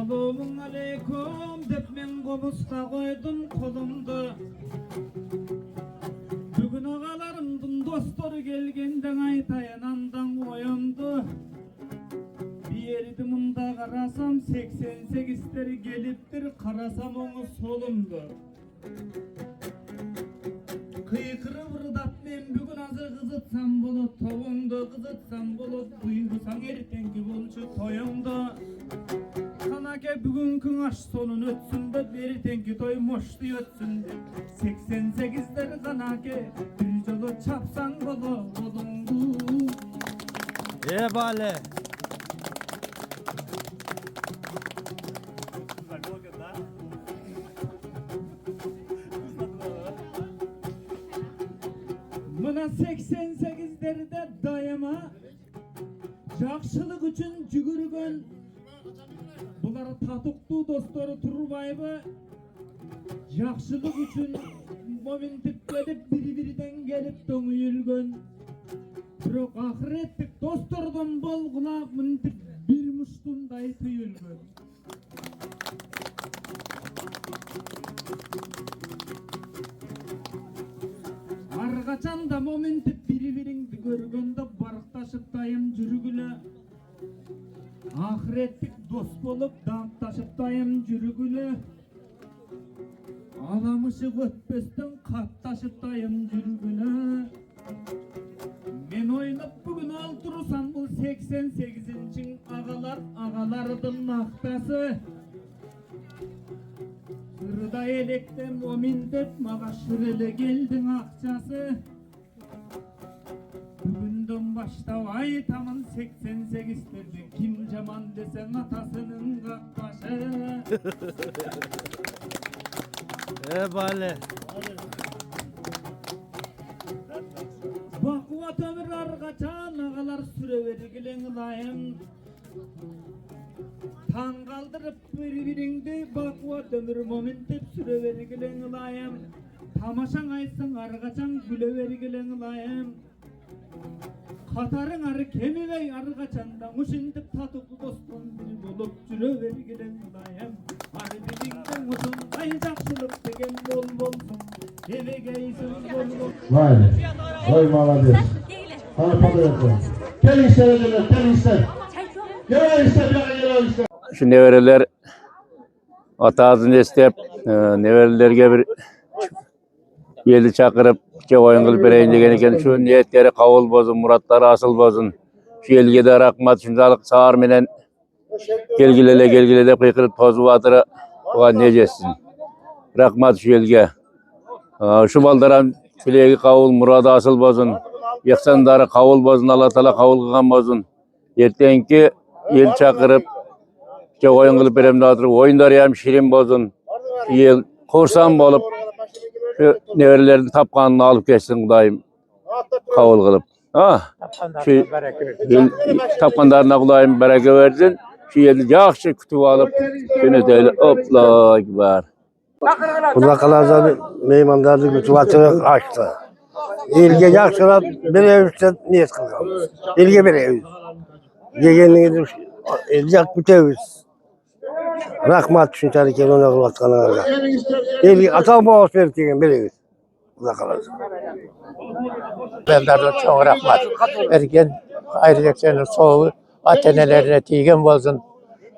Assalomu alaykum deb men qo'musqa qo'ydim qo'limda. Bugun ağalarimdan dostları gelgenden aytayan andan oyundu. Bir yerdi munda qarasam 88'leri geliptir, qarasam onu solumdu. Kıykırıp rıdap men bugün azı kızıtsam bulut toğumdu, kızıtsam bulut duygusan ertenki bolçu toyumdu. Kanake bugünkü aş sonun ötsün de ertenki toy moştu ötsün de 88'leri kanake bir yolu çapsan bolumdu. Bale. Buna 88'lerde dayama жақшылық үшін жүгірген бұлар татықты достары Turbayбы жақшылық үшін моментіп келіп бір-бірден келіп дөңгелген бірақ ақыреттік достардан болғылап мінтіп бір мұштындай түйілген. Арғачанда моментіп бір-біріңді көргенде барықташып дайым жүргілі. Ақыреттік дос болып даңқташып дайым жүргілі. Аламышық өтпестен қатташып дайым жүргілі. Мен ойнап бүгін алдырсам бұл 88-ші ағалардың мақтасы. Сырда електен моментеп маға шүрелі келдің ақшасы. Бүгінден баштау айтамын 88'лерді кім жаман десең атасының қақпашы. Bale. Бақуат өмір арғачан ағалар сүре бергілең лайым. Таң қалдырып бір-біріңді бақуат өмір моментеп сүре бергілең лайым. Тамашаң айтсың арғачан күле бергілең лайым. Қатарың ары кемебей арғачанда мұшындып татуқы достың бір болып жүре бергілең лайым. Ары біріңдің ұзындай жақшылық деген бол болсын. Evegeysin bol bol. Vay, vay молодец. Hadi patlayalım. Gel işler edelim, gel işler. Gel işler, gel işler. Şu nevereler atağızını istep, neverelerge bir yeli çakırıp ke oyun kılıp vereyim degen eken şu niyetleri kavul bozun, muratları asıl bozun. Şu elge de rahmat, şundalık sağır menen gelgilele kıykırıp tozu batırı oğan necesin. Rahmat şu elge. Şu baldaran filegi kavul, murada asıl bozun. Yaksandarı kavul bozun, Allah Teala kavul kılgan bozun. Ertenki el çakırıp ke oyun kılıp vereyim dağıtırıp oyunları yam şirin bozun. El korsan bolup şu neverlerini tapkanını alıp geçsin Kudayım kavul kılıp. Şu tapkanlarına Kudayım bereke versin. Şu eli yaxşı kütüp alıp yöneteyle hopla gibar. Burada kalanlar meymanları kütüvatını açtı. İlge yakşılar bir eviste niyet kılgan. İlge bir ev. Yegenini yak bir ev. Rahmat düşünceli ki ona kılatkana. İlge atam bağış verip degen bir ev. Burada kalanlar. Benlerden çok rahmat. Erken ayrıca soğuğu atenelerine tiygen bolsun.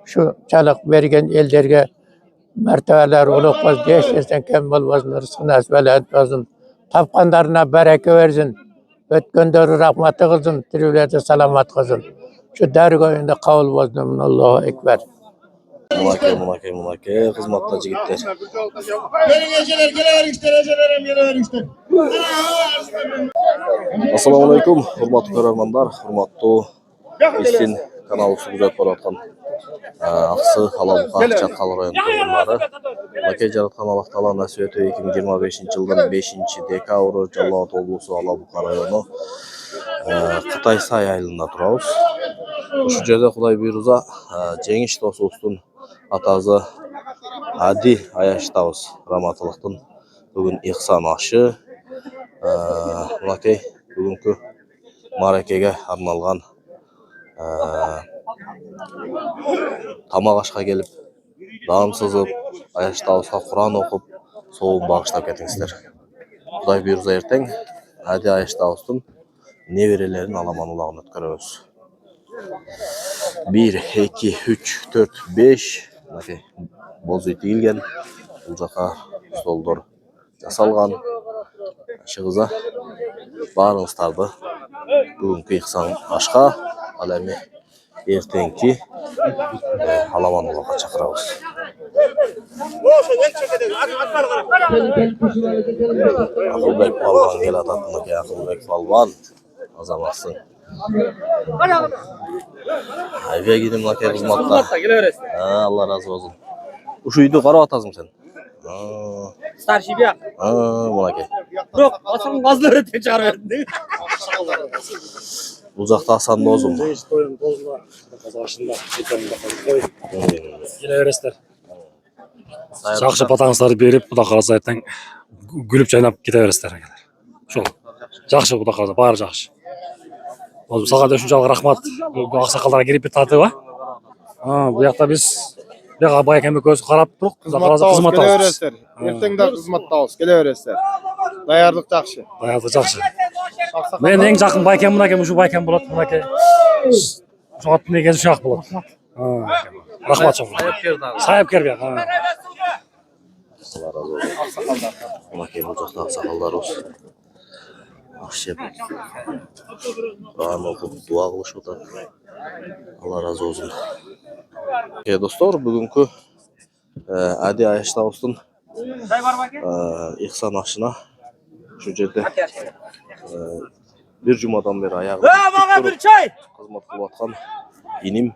Şu çalık vergen ellerge mertebeler olup boz, değiştirsen kembol bozun, rızkını esbelet bozun. Tapkanlarına bereke versin. Ötkönleri rahmatı kılsın, tirivlerde salamat kılsın. Şu dergöyünde kavul bozdum, Allahu Ekber. Munake, hizmetli yigitler. Gelin geceler, gelever işler, ecelerem gelever işler. Assalamu alaikum, hurmatlı көрерmanlar, hurmatlı Esin kanalı sunucat boratkan Aksı, Alabuka, Çatkal rayonu turgunlары. Makey jaratkan Allah Taala nasip etүү 2025 жылдын 5 dekabr Жалал Абад облусу Алабука району Кытай Сай айылында турабыз. Ушул жерде Кудай буйруза жеңиш досубуздун атазы Ади аяштабыз. Раматылыктын бүгүн Ихсан ашы. Макей бүгүнкү маракеге арналган тамак ашка келип Dağım sızıp, Ayaştaus'a Kur'an okup, soğuğun bağışlap ketiңiздер. Құдай бұйырса ертең Әди Ayaştaus'тың neverelerin alaman ulağını ötkөрөбүz. 1, 2, 3, 4, 5 boz үй тигилген. Бұл жаққа столдор жасалған. Шығыза барыңыздарды бүгінгі ихсан ашқа, ал эми ертеңки аламан улакка чакырабыз. Акылбек балбан келататын экен, Акылбек балбан азаматсың. Айбек идим лаке кызматта. Алла разы болсун. Ушу үйдү карап атасың сен? Старший бияк. Мынакей. Бирок асаң газды өрөтө чыгарып бердим. Бул жакта Асан досум. Келе бересиздер. Жакшы батаңыздарды берип, Кудай кааласа эртең күлүп жайнап кете бересиздер. Ошол. Жакшы Кудай кааласа, баары жакшы. Сага да ушунчалык рахмат. Аксакалдарга кирип тартыбы. Бу жакта биз бияка Байкем экөөбүз карап турук, Кудай кааласа кызматтабыз. Ертең да кызматтабыз, келе бересиздер. Даярдык жакшы. Даярдык жакшы. Мен эң жакын Байкем мынакей, ушу Байкем болот, мынакей. Ошо аттын эгези ушак болот. Рахмат чоң. Сайыпкер бияк. Алла разы болсун. Мынакей бул жакта аксакалдарыбыз. Акшеп. Кур'ан окуп дуа кылышып атат. Алла разы болсун. Достор, бүгүнкү Әди Ayaştaus'тун ихсан ашына şu жерде bir jumadan beri ayağım kızmat kılıp atkan inim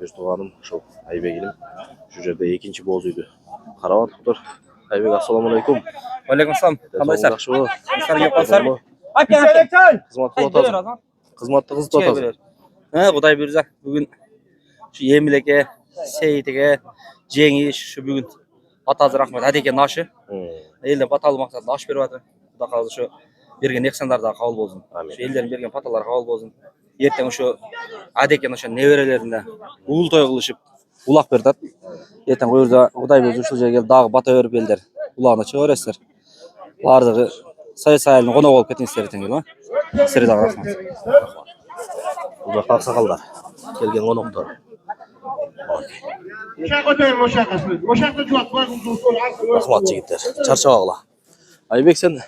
bir tuğanım şu Aybek inim şu жерде ikinci boz uydu karab atыптыр. Aybek, assalamu alaikum. Алейкум ассалам. Кандайсыздар? Жакшыбы? Кеп калсар. Кызмат кылып атасың. Кызматты кызып атасың. Кудай буйрса, бүгүн şu Емилеке, Сейитеге, Жеңиш şu бүгүн атазы рахмат. Адекенин ашы. Элдер баталы максатында аш берип атыр. Кудай кааласа şu берген эксандар да кабыл болсун. Şu элдердин берген паталары кабыл болсун. Эртең şu Адекен ошо неберелерине уул той кылышып, улак берип атат. Эртең буйрса Кудай буйрса ушул жерге келип дагы бата берип элдер улагына чыга бересиздер. Бардыгы сайылын конок болуп кетиңиздер эртең эле. Силерге дагы рахмат. Бул жакта аксакалдар келген коноктор. Рахмат жигиттер. Чарчабагыла. Айбек, сен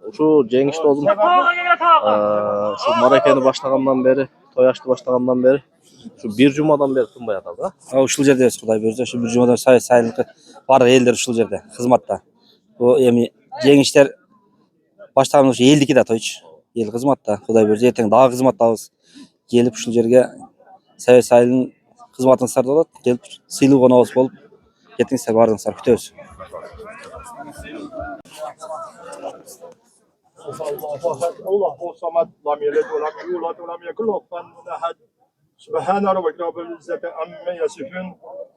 ушу жеңишти болдум. Şu маrakени баштагандан бери, той ашты баштагандан бери, şu bir жумадан бери тынбай атат, Ушул жерде Кудай буйрса, şu bir жумадан сайылыкка бардык элдер ушул жерде кызматта. Бу эми жеңиштер баштаган ушу элдики да тойчу. Эл кызматта. Кудай буйрса эртең дагы кызматтабыз. Келип ушул жерге сайылын кызматыңыздар болот. Келип сыйлуу коногубуз болуп кетиңиздер, бардыңыздар күтөбүз. Allahu samad, lam yelid ve lam yulad ve lam yekun lahu kufuwan ahad. Subhana rabbika rabbil izzati amma yasifun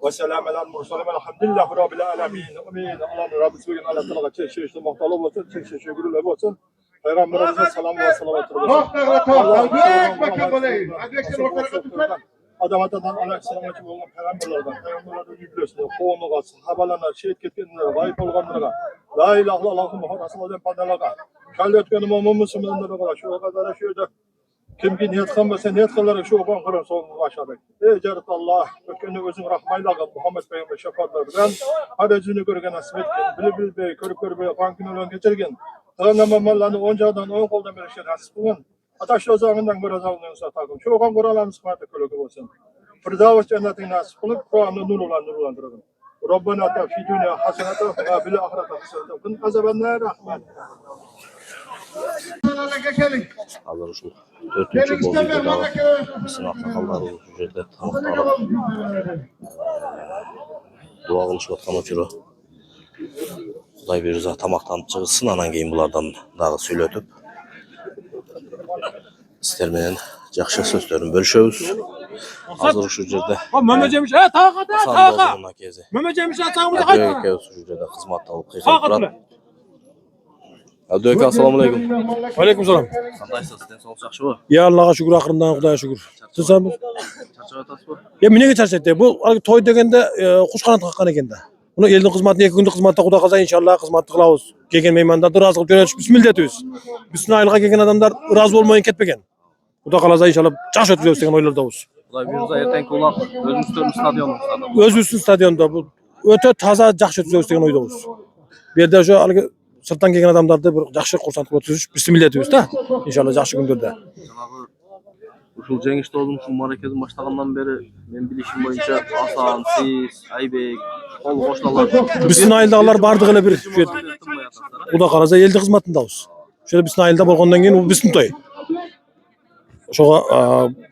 ve selamun alel murselin velhamdülillahi rabbil alamin. Amin. Allah'ın Rabbisi bugün Allah Teala çeşitli muhtalı olsun, çeşitli gururlu olsun. Peygamberimize selam ve salavat olsun. Adam-atadan aleyhisselam'a olan peygamberlerden yüklüyorsun. Qoğunuğa, sahabalarına, şehit ketkenlere, gayip olganlara, la ilahe illallah Muhammed Resulullah padalarga, kalli ötkeni mu'min müslümanlara, şu kadar şöyle kimki niyet kılmasa niyet kılarak şu okan kırın sonunu başladık. Ey Cerit Allah, ötkeni özün rahmayla Muhammed Peygamber şefaatlerden, hadecini görgen nasip etken, bil bey, körüp bey, kankini olan geçirgen, tağınamamallarını oncadan, on koldan bir şey nasip kılın. Ataş özağından göre zavlınızı takın. Şu okan kuralarını sıkıntı kölökü olsun. Firdavs cennetin nasip kılıp, Kur'an'ı nurlandırın. Rabbena ata fi dünya hasenata ve bil ahirete hasenata. Kun azabenna rahmet. Hazır uşul 4-cü boz uydu dağı. Bizim aksakalları şu жерде tamaqtarıp dua kılışıp atkan uçuru. Kuday buyrsa tamaqtanıp çıgışsın, anan keyin bulardan dagы сүйлөтүp sizler menen jakşı sözlerini bölüşөбүz. Hazır şu жерде Mömejemiş, taqa. Akezi. Mömejemiş atağımızı Ekөөбүз şu жерде кызмат алып кыйкайып турат. Abdülke assalamu alaikum. Aleykümselam. Qandaysiz? Densoqlik yaxshimi? Ya Allah'a şükür, akırından Kudaya şükür. Siz Charchab o'tasizmi? Ya mine charchatdi. Bu to'y deganda qush qanot qaqqan ekanda. Buni elning xizmatini 2 kunlik xizmatda Xudo qalasa inshaalloh xizmatni qilamiz. Kelgan mehmonlarni rozi qilib jo'natish bismillah deymiz. Bismillahga kelgan odamlar rozi bo'lmagan ketmagan. Xudo qalasa inshaalloh yaxshi o'tkazamiz degan o'ylardamiz. Xudo buyursa ertangi ular O'zbekiston stadionida. O'zbekiston stadionida bu o'ta toza yaxshi o'tkazamiz degan o'ydamiz. Bu yerda shu haligi sirtdan kelgan odamlarni bir yaxshi xursand qilib o'tkazish bismillah deymiz-da. Inshaalloh yaxshi kunlarda. Uşul Cengiz Doğdum şu marakezin başlagandan beri men bilişim boyunca Hasan, Siz, Aybek, kol qoşnalar. Bizning ayıldağlar bardığıyla bir şey. Xudo qalasa eldi xizmatindamiz. Şöyle bizning ayılda bo'lgandan keyin u bizning to'y. Şoğa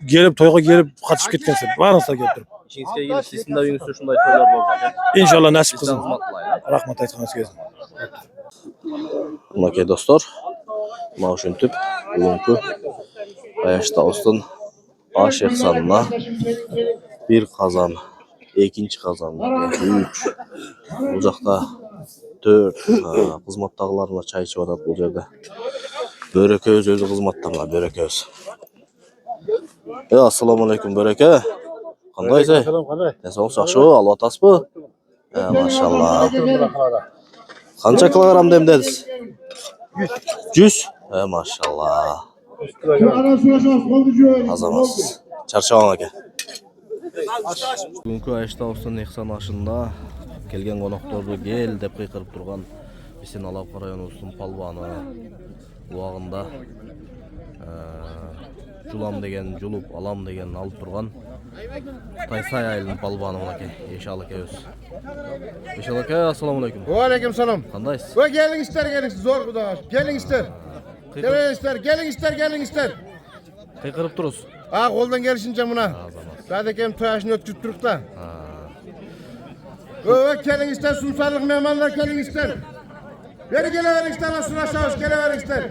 gelip to'yga gelip qatışıp ketkensin. Barınızlar gelip turib. İşinizga kelib sizning de uyingizda shunday to'ylar bo'ladi. İnşallah nasip qilsin. Rahmat aytganingiz kelsin. Aka dostlar, mana shunday bugungi Ayaşta Ostun Aşık sanına bir kazan, ikinci kazan, 3, Ocakta 4, kızmattağlarına çay içip atat bu yerde. Böreke özü kızmattağlar, böreke öz. Assalamu alaikum böreke. Qandaysa? Densoqlik yaxshi, Allah tasbih. Maşallah. Qancha kilogram demdesiz? 100. Maşallah. Azamaz. Çarşavan aka. Bugungi Ayşta Ostun Nexsan aşında kelgen qonoqtordu gel dep qıyqırıp turgan Bisin Alapqa rayonubuzun palvаны uagында Julam degen, Julup Alam degen alıp turgan Taysay ayılın palvаны aka. Eşal aka öz. Eşal aka, assalamu alaikum. Wa alaikum salam. Qandaysiz? Wa gelin ister zor Xudo. Gelin ister. Gelin ister. Qıyqırıp turuz. Ha, qo'ldan kelishincha buna. Zadekem to'yashni o'tkazib turib da. Kelin ister, sumsarlik mehmonlar kelin ister. Beri kelavering ister, surashamiz, kelavering ister.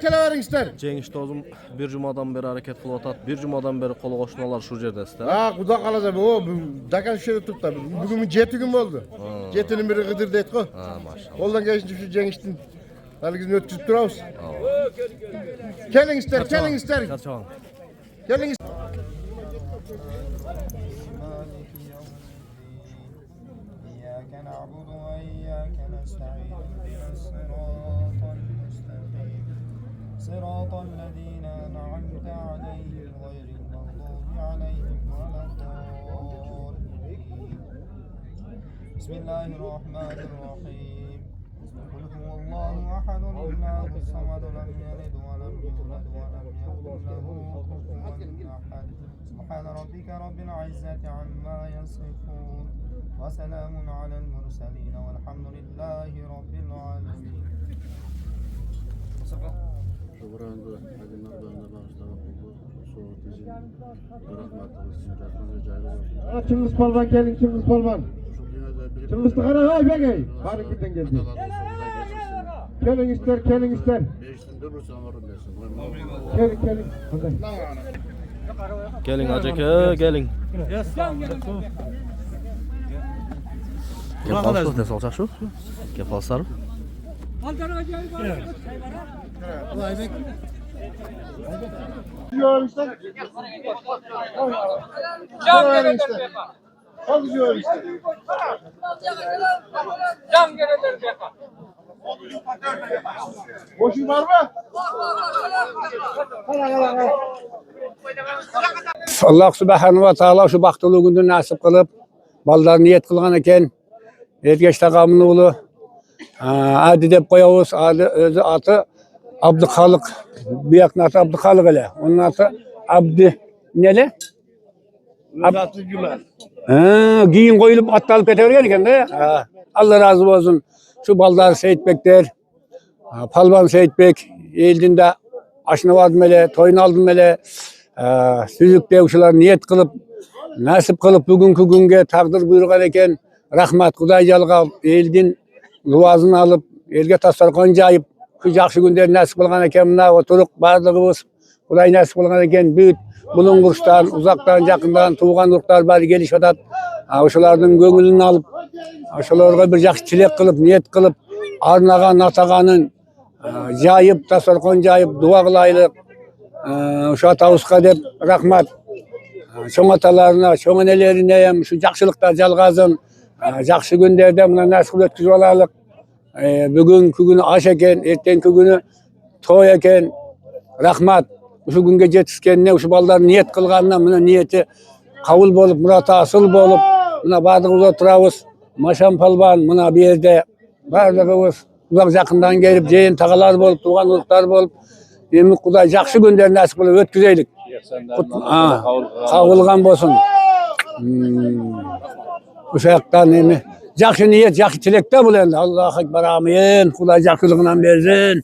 Kelavering ister. Cengiz Doğdum bir cumadan beri hareket qilib atat. Bir cumadan beri qo'l qo'shnalar shu yerdasizlar. Ha, Xudo qalasa bu dakan shu yerda turibdi. Bugun 7 kun bo'ldi. 7'nin biri G'idir deydi-ku. Ha, maşallah. Qo'ldan kelishincha shu Cengizning haligizni o'tkazib turamiz. Keling ister. Çarşavan. Keling ister. إياك نعبد وإياك نستعين اهدنا الصراط المستقيم صراط الذين أنعمت عليهم غير المغضوب عليهم ولا الضالين بسم الله الرحمن الرحيم قل هو الله أحد الله الصمد لم يلد ولم يولد ولم يكن له كفوا أحد سبحان ربك رب العزة عما يصفون وسلام على المرسلين والحمد لله رب العالمين. Çıngiz Palvan gelin, Çıngiz Palvan. Çıngiz Tıkara, hay begey. Bari giden geldi. Gelin ister. Gelin. Gelin acaka, gelin. Kefalsız ne olacak şu? Kefalsar. Boşun var mı? Allah subhanahu wa taala şu baxtılı gündü nasip kılıp ballar niyet kılgan eken ergeç taqamın oğlu adi dep koyabız adi özü atı Abdülhalik biyak natı Abdülhalik ele onun atı Abdi neli? Giyin koyulup attalıp ketevergen eken de Allah razı olsun şu ballar Seyitbekler Palvan Seyitbek eldinde aşını vardım ele toyunu aldım ele süzükte uşular niyet kılıp nasip kılıp bugünkü günge takdir buyurgan eken rahmat Kudaycalığa eldin duasını alıp elge tasarkan jayıp şu yaxşı günler nasip kılgan eken mına oturup bardığımız Kuday nasip kılgan eken büyük bulungurstan uzaktan yakından tuğan urklar bari geliş atat uşularının gönlünü alıp uşularga bir yaxşı çilek kılıp niyet kılıp arnagan ataganın jayıp tasarkon jayıp dua kılaylık. Şu atavuzga dep rahmat. Çoğun atalarına, çoğun elerine hem şu jakşılıkta jalgazın. Jakşı günlerde mına nasip ötküzüp alalık. Bugünkü günü aş eken, ertenki günü toy eken. Rahmat. Şu günge jetiskenine, şu ballar niyet kılganına mına niyeti kabul bolup, murata asıl bolup, mına bardığımız oturabız. Maşam palban mına bir yerde bardığımız uzak jakından gelip jeyin tagalar bolup, tuğanlıklar bolup, Emin Kuday jakşı günlerini nasip kılıp ötküzeylik. Kavulgan bolsun. Uşaktan emi. Jakşı niyet, jakşı tilekte bul endi. Allahu ekber amin. Kuday jakşılığından bersin.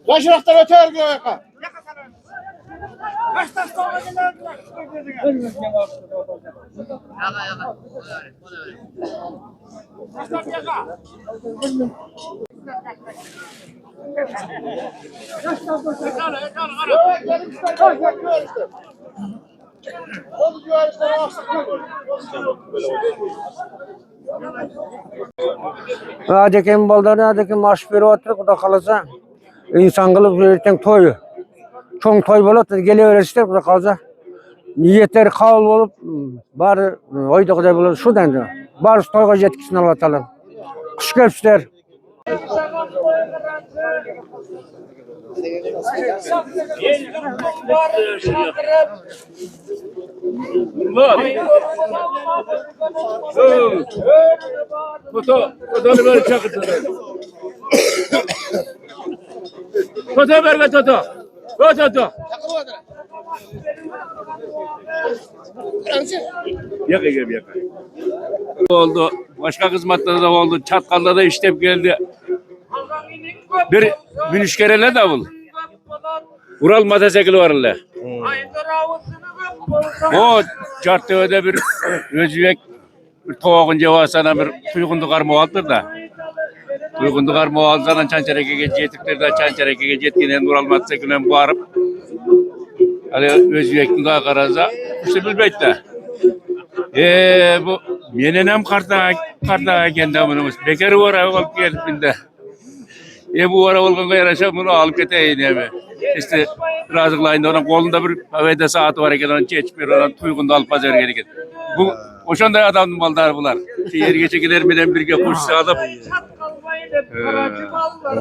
Yaşıraktan öter bir yaka. Adeken baldarı adeken maaş verip oturup kuda kalasa insan kılıp erten toyu. Çoğun toy bolup geleverirler kuda kalasa. Niyetleri kabul bolup bari oyda kuday bolup şudan da. Bari toyga jetkisini Allah Taala. Kuş kelipsizler. Oldu. Başka kızmatlarda da oldu. Çatkal'da da işlep geldi. Bir münişkerele davul. Ural motosikli var öyle. O Cartöy'de bir Özbek bir toğun cevasına bir tuygundu karma aldır da. Tuygundu karma aldıran Çançareke'ye jetiklerden Çançareke'ye jetkinen Ural motosiklinden bağırıp hani Özbek'in daha karaza işte bilmeydi de. Bu menenem karta kendi amınımız. Bekarı var alıp geldiğinde. Bu ara olgan yarışa bunu alıp geteyim yani. İşte razıklayında onun kolunda bir havada saati var eken onu çeçip bir onun tuygunda alıp pazar gerekir. Bu oşanda adamın balдар bular. Yer geçekiler bilen birge kuş sağlıp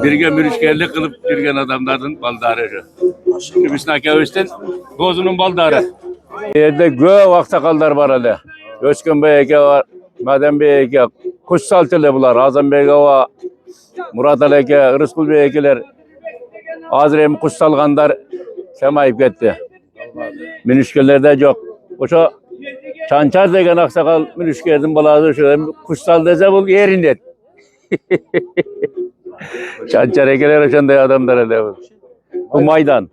birge mürüşkerlik kılıp birgen adamların baldarı. Şu Bisnake Özten Bozunun baldarı. Yerde gö vaksakallar var hele. Özkün Bey'e var, Madem Bey'e, kuş saltılı bular. Azam Bey'e var, Murat Aleyke, Rızkul Bey'ekiler. Azrem kuş salganlar semayip gitti. Münüşkerlerde yok. Oşa Çançar degen aksakal münüşkerden balazı şöyle kuş sal dese bul yerinde. Çançar ekeler oşanda adamlar hele. Bu maydan.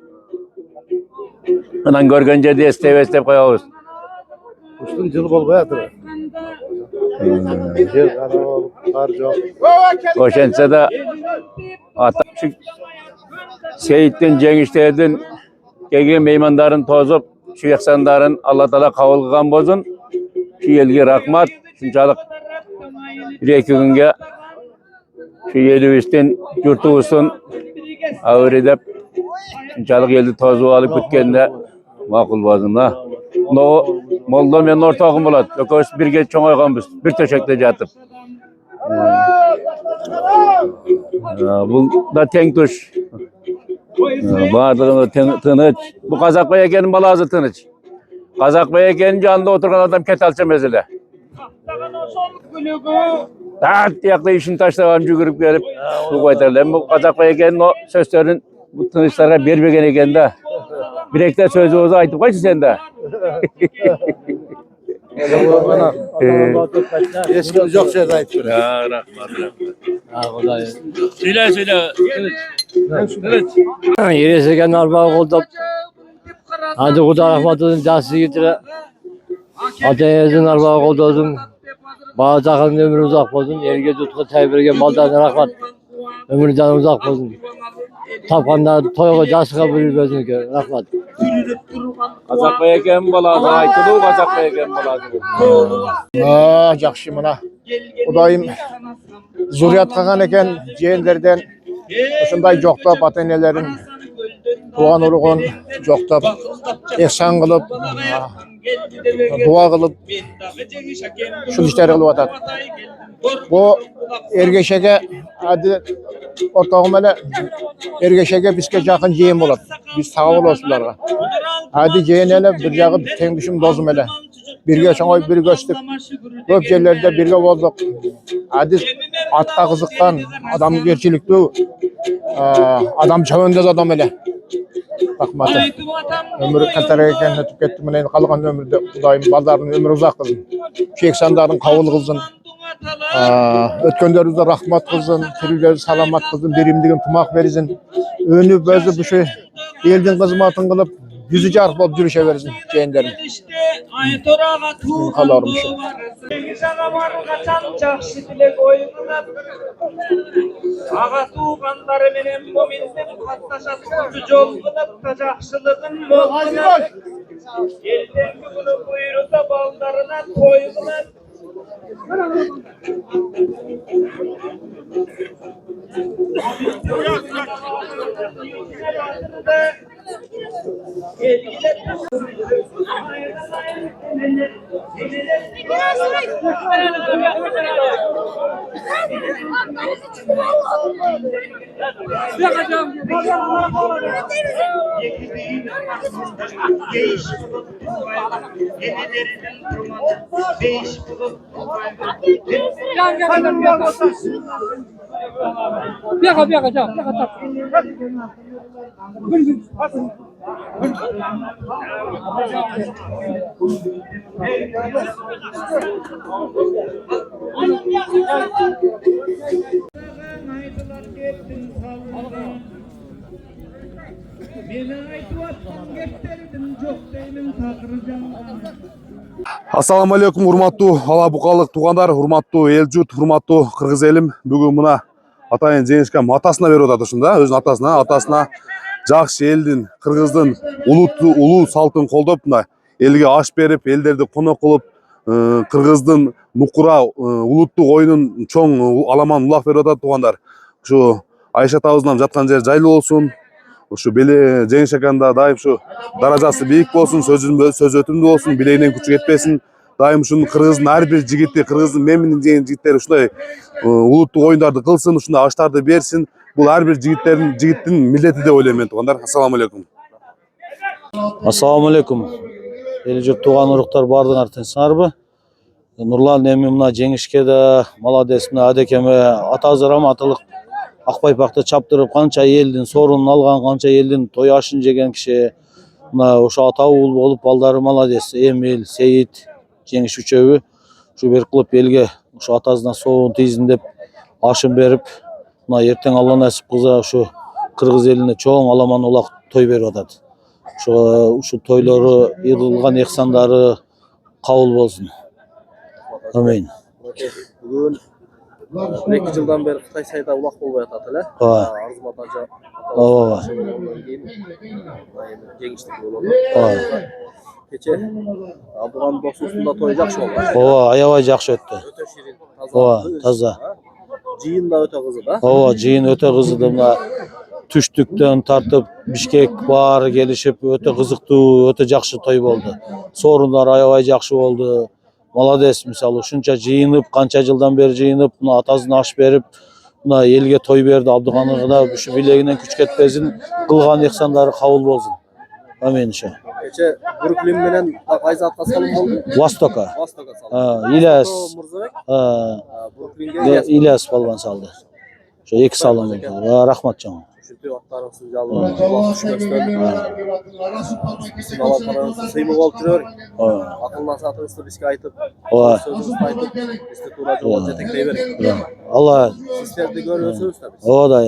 Anan görgünce de estep koyuyoruz. Kuşun cılı bol koyatır. Kar yok. O şense de şu Seyit'ten Cengişler'den gegen meymandarın tozup şu yaksandarın Allah Teala kabul kılgan bozun. Şu elge rahmat. Şunçalık bir iki günge şu yeli üstten yurtubuzun ağır edip şunçalık elde tozu alıp gitkeninde makul bozunla. No molda men ortağım bolat. Öküz birge çoğayganbız. Bir töşekte jatıp. Bu da tenktuş. Bardığını tınıç. Bu Kazak Bey ekenin balazı tınıç. Kazak Bey ekenin canında oturgan adam ketalça mezele. Dağıt diyakla işin taşlavam cügürüp gelip bu koytarlar. Bu Kazak Bey ekenin o sözlerin bu tınıçlara berbegen eken de. Birekte sözü oza aytıp kaçı sen de? Eskimiz yok söz ayıtıyor. Ya rahmat. Söyle. Yeresegen arba oldu. Hadi kuda rahmatın cası gitire. Atayezin arba oldu. Bazı akın ömrü uzak olsun. Erge tutku tebirge maldan rahmat. Ömrü canı uzak olsun. Tapkanda toyga cası kabul gözünü rahmat. Kazakpa eken boladı, aytıluu kazakpa eken boladı. Жақсы мына. Құдайым зұрият қалған екен жиендерден осындай жоқтап ата енелерін туған ұрығын жоқтап ehsan қылып дуа қылып шул іштер қылып атады. Бұл ергешеге ортағым әлі ергешеге бізге жақын жиен болады. Біз сау боласыларға. Әді жиен әлі бір жағы теңдішім дозым әлі. Birge soňoy birge östük. Köp yerlerde birge bolduk. Adis atqa kızıktan, adam gerçilikli, adam çöwendez adam ele. Rahmatı. Ömrü katarayken ötüp ketdi. Menen kalgan ömürde Kudayım baldarın ömrü uzak kılsın. Şeksandarın kavul kılsın. Ötkönlerimizde rahmat kılsın, tirilleri salamat kılsın, birimdigin tumak verirsin. Önü bözü bu şey eldin kızmatın kılıp yüzü jarık bolup jürüşe bersin jeğenlerim. Kalarım şu. Ağa tuğanları menen momindim kattaşasıcı jol kılıp da jakşılygyn molgunat. Elden bunu buyursa baldarına toygunat. Assalamu alaikum, урматтуу ала букалык туугандар, урматтуу эл журт, урматтуу кыргыз элим. Бүгүн мына атайын жеңишкем атасына берип атат ушунда, өзүнүн атасына жакшы элдин, кыргыздын улуу салтын колдоп, мына элге аш берип, элдерди конок кылып, кыргыздын нукура улуттук оюнун чоң аламан улак берип атат туугандар. Ушу Айша атабыздын жаткан жери жайлуу болсун. Ушу бели жеңиш эканда дайым ушу даражасы бийик болсун, сөз өтүмдүү болсун, билегинен күчү кетпесин. Дайым ушуну кыргыздын ар бир жигити, кыргыздын меминин жигиттери ушундай улуттук оюндарды кылсын, ушундай аштарды берсин. Бул ар бир жигиттин милдети деп ойлойм мен туугандар. Ассаламу алейкум. Ассаламу алейкум. Эл журт тууган уруктар баардыгыңар тынчсыңарбы? Нурлан эми мына жеңишке да молодец, мына адекеме атазы раматылык Акбайпакты чаптырып, канча элдин сорунун алган, канча элдин той ашын жеген киши. Мына ошо ата уул болуп, балдары молодец. Эмил, Сейит, жеңиш үчөөбү ушу бир кылып элге ошо атасына соогун тийсин деп ашын берип, мына эртең Алла насип кылса ушу кыргыз элине чоң аламан улак той берип атат. Ушу тойлору, кылган эхсандары кабыл болсун. Амин. Бүгүн 2 жылдан бeri Кытай сайда улак болбой атат эле. Арзымат ажа. Жеңиштик болот. Кече Абдыган досусунда той жакшы болду. Аябай жакшы өттү. Өтө ширин, таза. Жыйын да өтө кызык, Жыйын өтө кызык. Мына түштүктөн тартып Бишкек баары келишип, өтө кызыктуу, өтө жакшы той болду. Сорундар аябай жакшы болду. Молодец, мисалы ушунча жыйынып, канча жылдан бери жыйынып, мына атасына аш берип, мына элге той берди. Абдыганыга да ушу билегинен күч кетпесин, кылган эхсандары кабыл болсун. Амин ошо. Кече Бруклин менен кайсы атка салым болду? Востока. салды. Ильяс. Бруклинге Ильяс балбан салды. Ошо 2 салым болду. Рахмат чоң. Ушинтип аттарыңызды жалын, балапараңызды сыймык болуп жүрөр. Акыл насаатыңызды бизге айтып, сөзүңүздү айтып, бизди туура жолго жетектей бериңиз. Алла Сиздерди көрөсүбүз да биз. Оодай.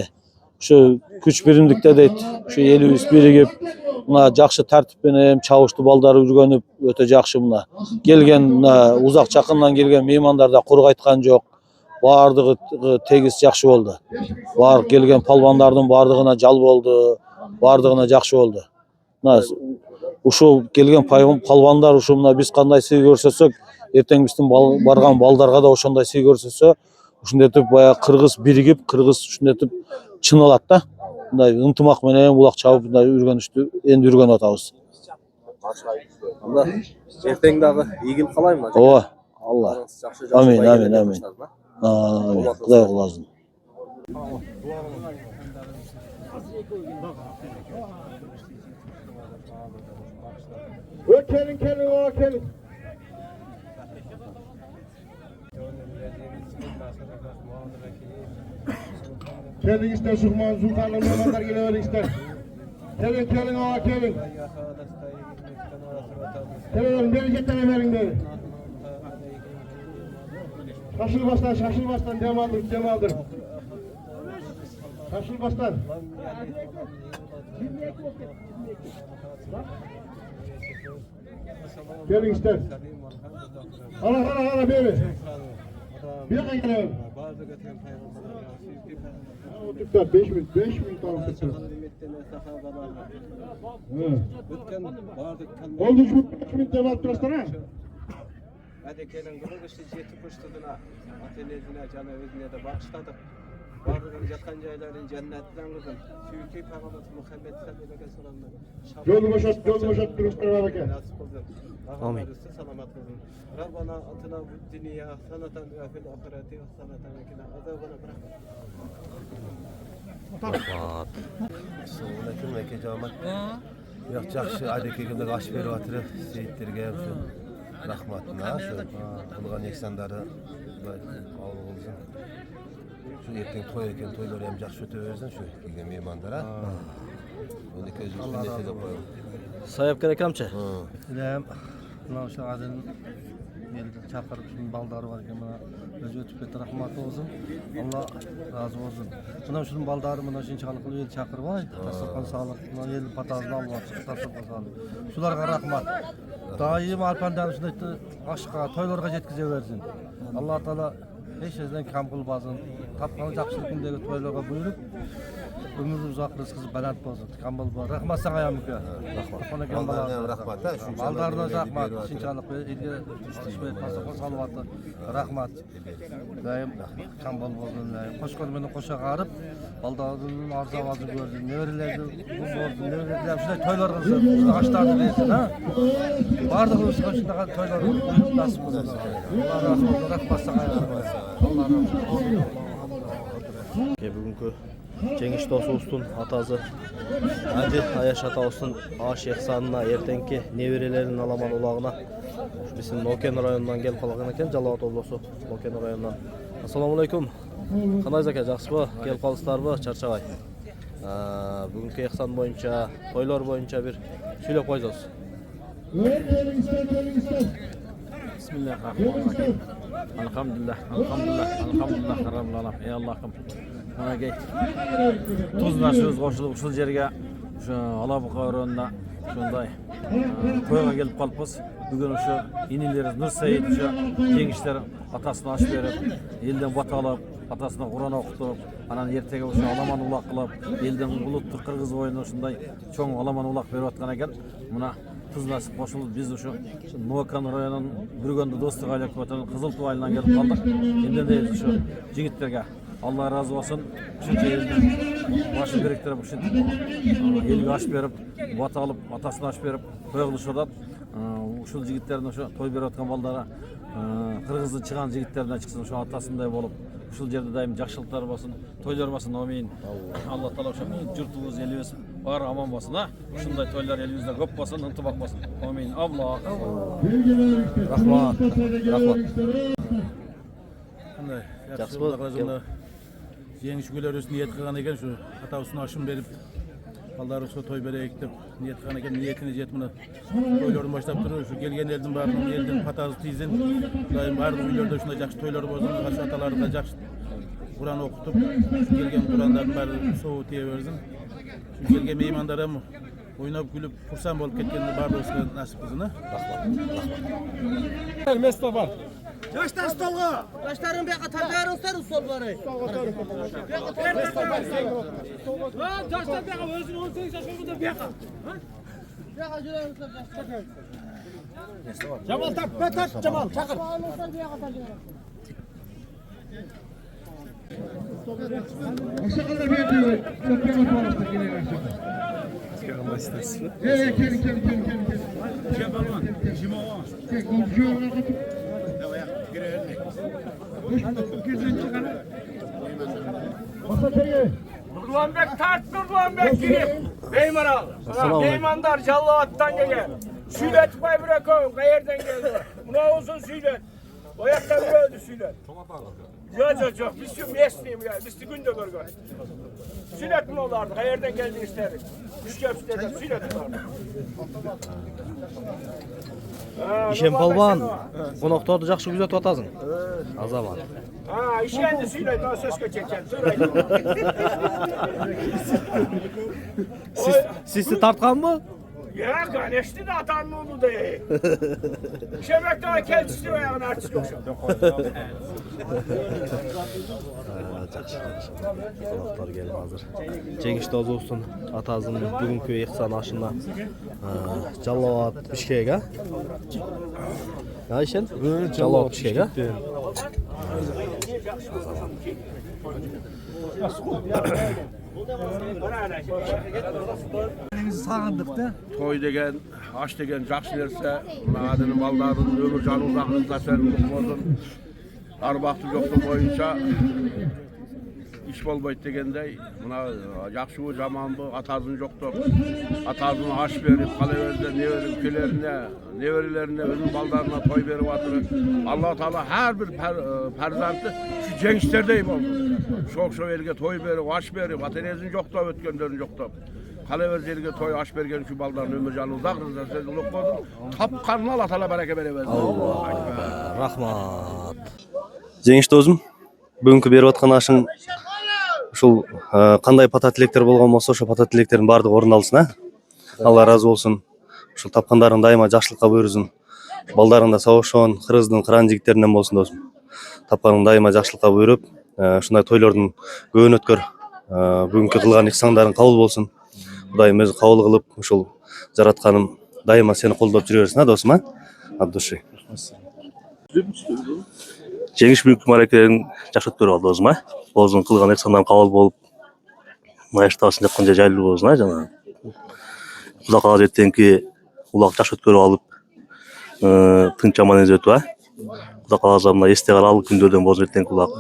Ушу күч биримдикте дейт. Ушу элибиз биригип, мына жакшы тартип менен чабыштуу балдар үргөнүп, өтө жакшы мына. Келген мына узак жакындан келген меймандар да кур кайткан жок. Бардыгы тегиз жакшы болду. Бар келген палбандардын бардыгына жал болду, бардыгына жакшы болду. Мына ушул келген палбандар ушу мына биз кандай сый көрсөтсөк, эртең биздин барган балдарга да ошондой сый көрсөтсө, ушундетип баягы кыргыз биригип, кыргыз ушундетип чыныгылат да. Мындай ынтымак менен булак чабып мындай үргөнүштү энди үргөнүп атабыз. Анда эртең дагы ийгил каалайм. Ооба, Алла. Амин, амин, амин. Кудай кыласын. Kelin o kelin. Kelin işte Şuhman Zultan'la Mehmetler geliyor işte. Kelin o kelin. Kelin bereketler verin dedi. Şaşıl bastan demaldır. Şaşıl bastan. Gelin işte. Hala beri. Bir dakika gelelim. Oturtlar 5 minut tamam tutsun. Oldu şu 5 minut devam durasana. Hadi gelin kılık işte jetip uçtuduna, ateliyesine, canı özüne de bağışladık. Bağırın yatan cayların cennetten kızım. Süyükü Peygamber Muhammed sallallahu aleyhi ve sellem. Yol boşalt duruşlar var ki. Amin. Selamat kızım. Rabbana atına bu dünya sanatan ve fil ahireti sanatan ve kina azabına bırak. Assalamualaikum aka jamat. Yaxshi adekegimde aş berip atırı seyitlerge şu rahmatına şu kılgan eksandары kabul kılsın. Şu erteң toy eken toylar hem жақсы өтө берсин şu kelgen mehmandara. Onu közüksün nese de koyalım. Sayıp gerek amca. Ilem, mına şu adın geldi çakırıp şimdi baldары var ki mına özü ötüp ketdi rahmat olsun. Allah razı olsun. Mına şunun baldары mına şinçalık el çakır var. Tasarrufan sağlık. Mına el patazını almak. Tasarrufan sağlık. Şularga rahmat. Daim Alpan'dan şunday aşka, toylarga jetkize versin. Allah Taala hiç yerden kam kılmasın. Tapkanı жақсылық күндегі toylarga buyurup ömrünüz uzak rızkınız balant olsun. Kam bulma. Rahmat sana ya mükü. Rahmat. Baldarına rahmat. Şinçalık elge düşmey tasarrufan salavatı. Rahmat. Daim kam bulmasın. Koşkan meni koşa qarıp baldarının arzu avazı gördüm. Neverilerdi oldu. Neveriler şunday toylar kılsın. Ağaçlardı versin ha. Bardığımız şunday toylar nasip olsun. Allah razı olsun. Rahmat sana ya. Allah razı olsun. Бүгүнкү жеңиш досубуздун атасы Ади Аяш атабыздын аш эхсанына эртеңки неберелеринин аламан улагына биздин Нокен районунан келип калган экен, Жалал Абад облусу Нокен районунан. Ассаламу алейкум. Кандайсыз ака, жакшысызбы? Келип калдыңыздарбы? Чарчабай. Бүгүнкү эхсан боюнча, тойлор боюнча бир сүйлөп койсоңуз. Bismillahirrahmanirrahim. Alhamdulillah Rabbil alamin. Ey Allah'ım. Mana gey. Tuzla söz qoşulup uşul жерге şu Alabuqa rayonuna şunday toyga kelip kalıpız. Bugün şu inilerimiz Nur Sayit şu жеңиштер atasına aş berip, elden bat alıp, atasına Kur'an okutup, anan ertege şu alaman ulak kılıp, elden buluttuk Kırgız boyuna şunday çoğun alaman ulak berip atkan eken. Muna tuzlaşıp qoşulup biz şu Nokan rayonunun Bürgöndü dostluk aylak vatan Kızıltuğ ayından gelip kaldık. Elden de şu jigitlerge Allah razı olsun. Şunca elden başı biriktirip elge aş berip, bat alıp, atasına aş berip, toyğulu şodat. Uşul jigitlerine şu toy berip atkan baldara Kırgız'ın çıkan jigitlerine çıksın şu atasınday bolup. Uşul jerde daim жақшылыктар болsun, toylar bolsun. Amin. Allah Taala şu jurtubuz elimiz var aman bolsun ha. Şunday toylar elimizde köp bolsun, ынтымак bolsun. Amin. Allah. Rahmat. Жақсы болды. Жеңіс күйлер өсін ниет қылған екен, şu атаусына ашын беріп, балдары şu той берейік деп ниет қылған екен, ниетіне жетіп мына тойларын баштап тұрыр, şu келген елдің барын, елдің патазы тизін, барлық үйлерде шындай жақсы тойлар болсын, ашу аталары да жақсы Құран оқытып, келген Құрандардың бәрі соғы тие берсін. Келген меймандар hem ойнап күліп, құрсан болып кеткенде барлығы осылай насip қылсын. Rahmat. Место бар. Yaşlar stolga. Yaşların bir qatar verirsen stol var. Yaşlar bir özün 18 yaş oldu bir Cemal tart, Cemal çakır. Nurlanbek tart Nurlanbek girip. Beyman al. Beymandar Callavat'tan gelen. Sület bay bırakın. Kayerden geldi. Buna uzun sület. O yaktan öldü sület. Yok. Biz şu mesleğim ya. Biz de günde görgün. Sület mi olardı? Kayerden geldi istedik. Üç köpsülerden sület olardı. İşen palvan, qonaqtorni yaxshi kuzatib otasın. Azamat. Ha, işendi sület. O söz geçeceğim. Siz tartqanmı? Ya ganeşti de atan onu da. Şebek daha kendisi ve yani artık yok. Qonaqlar kelib hozir. Jengish toza olsun. Atazının bugungi ihsan aşına Jalovat Bishkek ha? Ha işen? Jalovat Bishkek ha? Sağındıkta. Toy degen, aş degen жақсы нәрсе. Мына адының балдардың өмір жаны ұзағында сәлімдік болсын. Арбақты жоқты бойынша iş болбайды дегендей, мына жақсы бу жаман бу атазын жоқтап, атазын аш беріп, қалаберде не беріп келеріне, неберелеріне, өзінің балдарына той беріп атырып, Алла Таала her bir farzandı şu gençlerdey болды. Şok elге той беріп, аш беріп, ата-енесін жоқтап, өткендерін жоқтап. Қалабер жерге той аш берген şu балдардың өмір жаны ұзақ, сіз ұлық болсын, тапқанына Алла Таала бәреке бере берсін. Рахмат. Jengish dozum, бүгінгі беріп атқан ашың ушул кандай пата тилектер болгон болсо, ошо пата тилектердин баардыгы орундалсын, а? Алла разы болсун. Ушул тапкандарың дайыма жакшылыкка буйрузун. Балдарың да сау ошон, кыргыздын кыран жигиттеринен болсун досум. Тапканың дайыма жакшылыкка буйруп, ушундай тойлордун көбүн өткөр. Бүгүнкү кылган иксаңдарың кабыл болсун. Кудайым өзү кабыл кылып, ушул жаратканым дайыма сени колдоп жүрө берсин, а досум, а? От души. Jengish büyük marakelerin жакшы өткөрүп алды досум, а? Болзун кылган ыксаңдан кабыл болуп, майыштабысын жапкан жайлуу болсун, а жана. Кудай кааласа эртеңки улак жакшы өткөрүп алып, тынч аман эз өтүп, а? Кудай кааласа мына эсте каларлык күндөрдөн болсун эртеңки улак.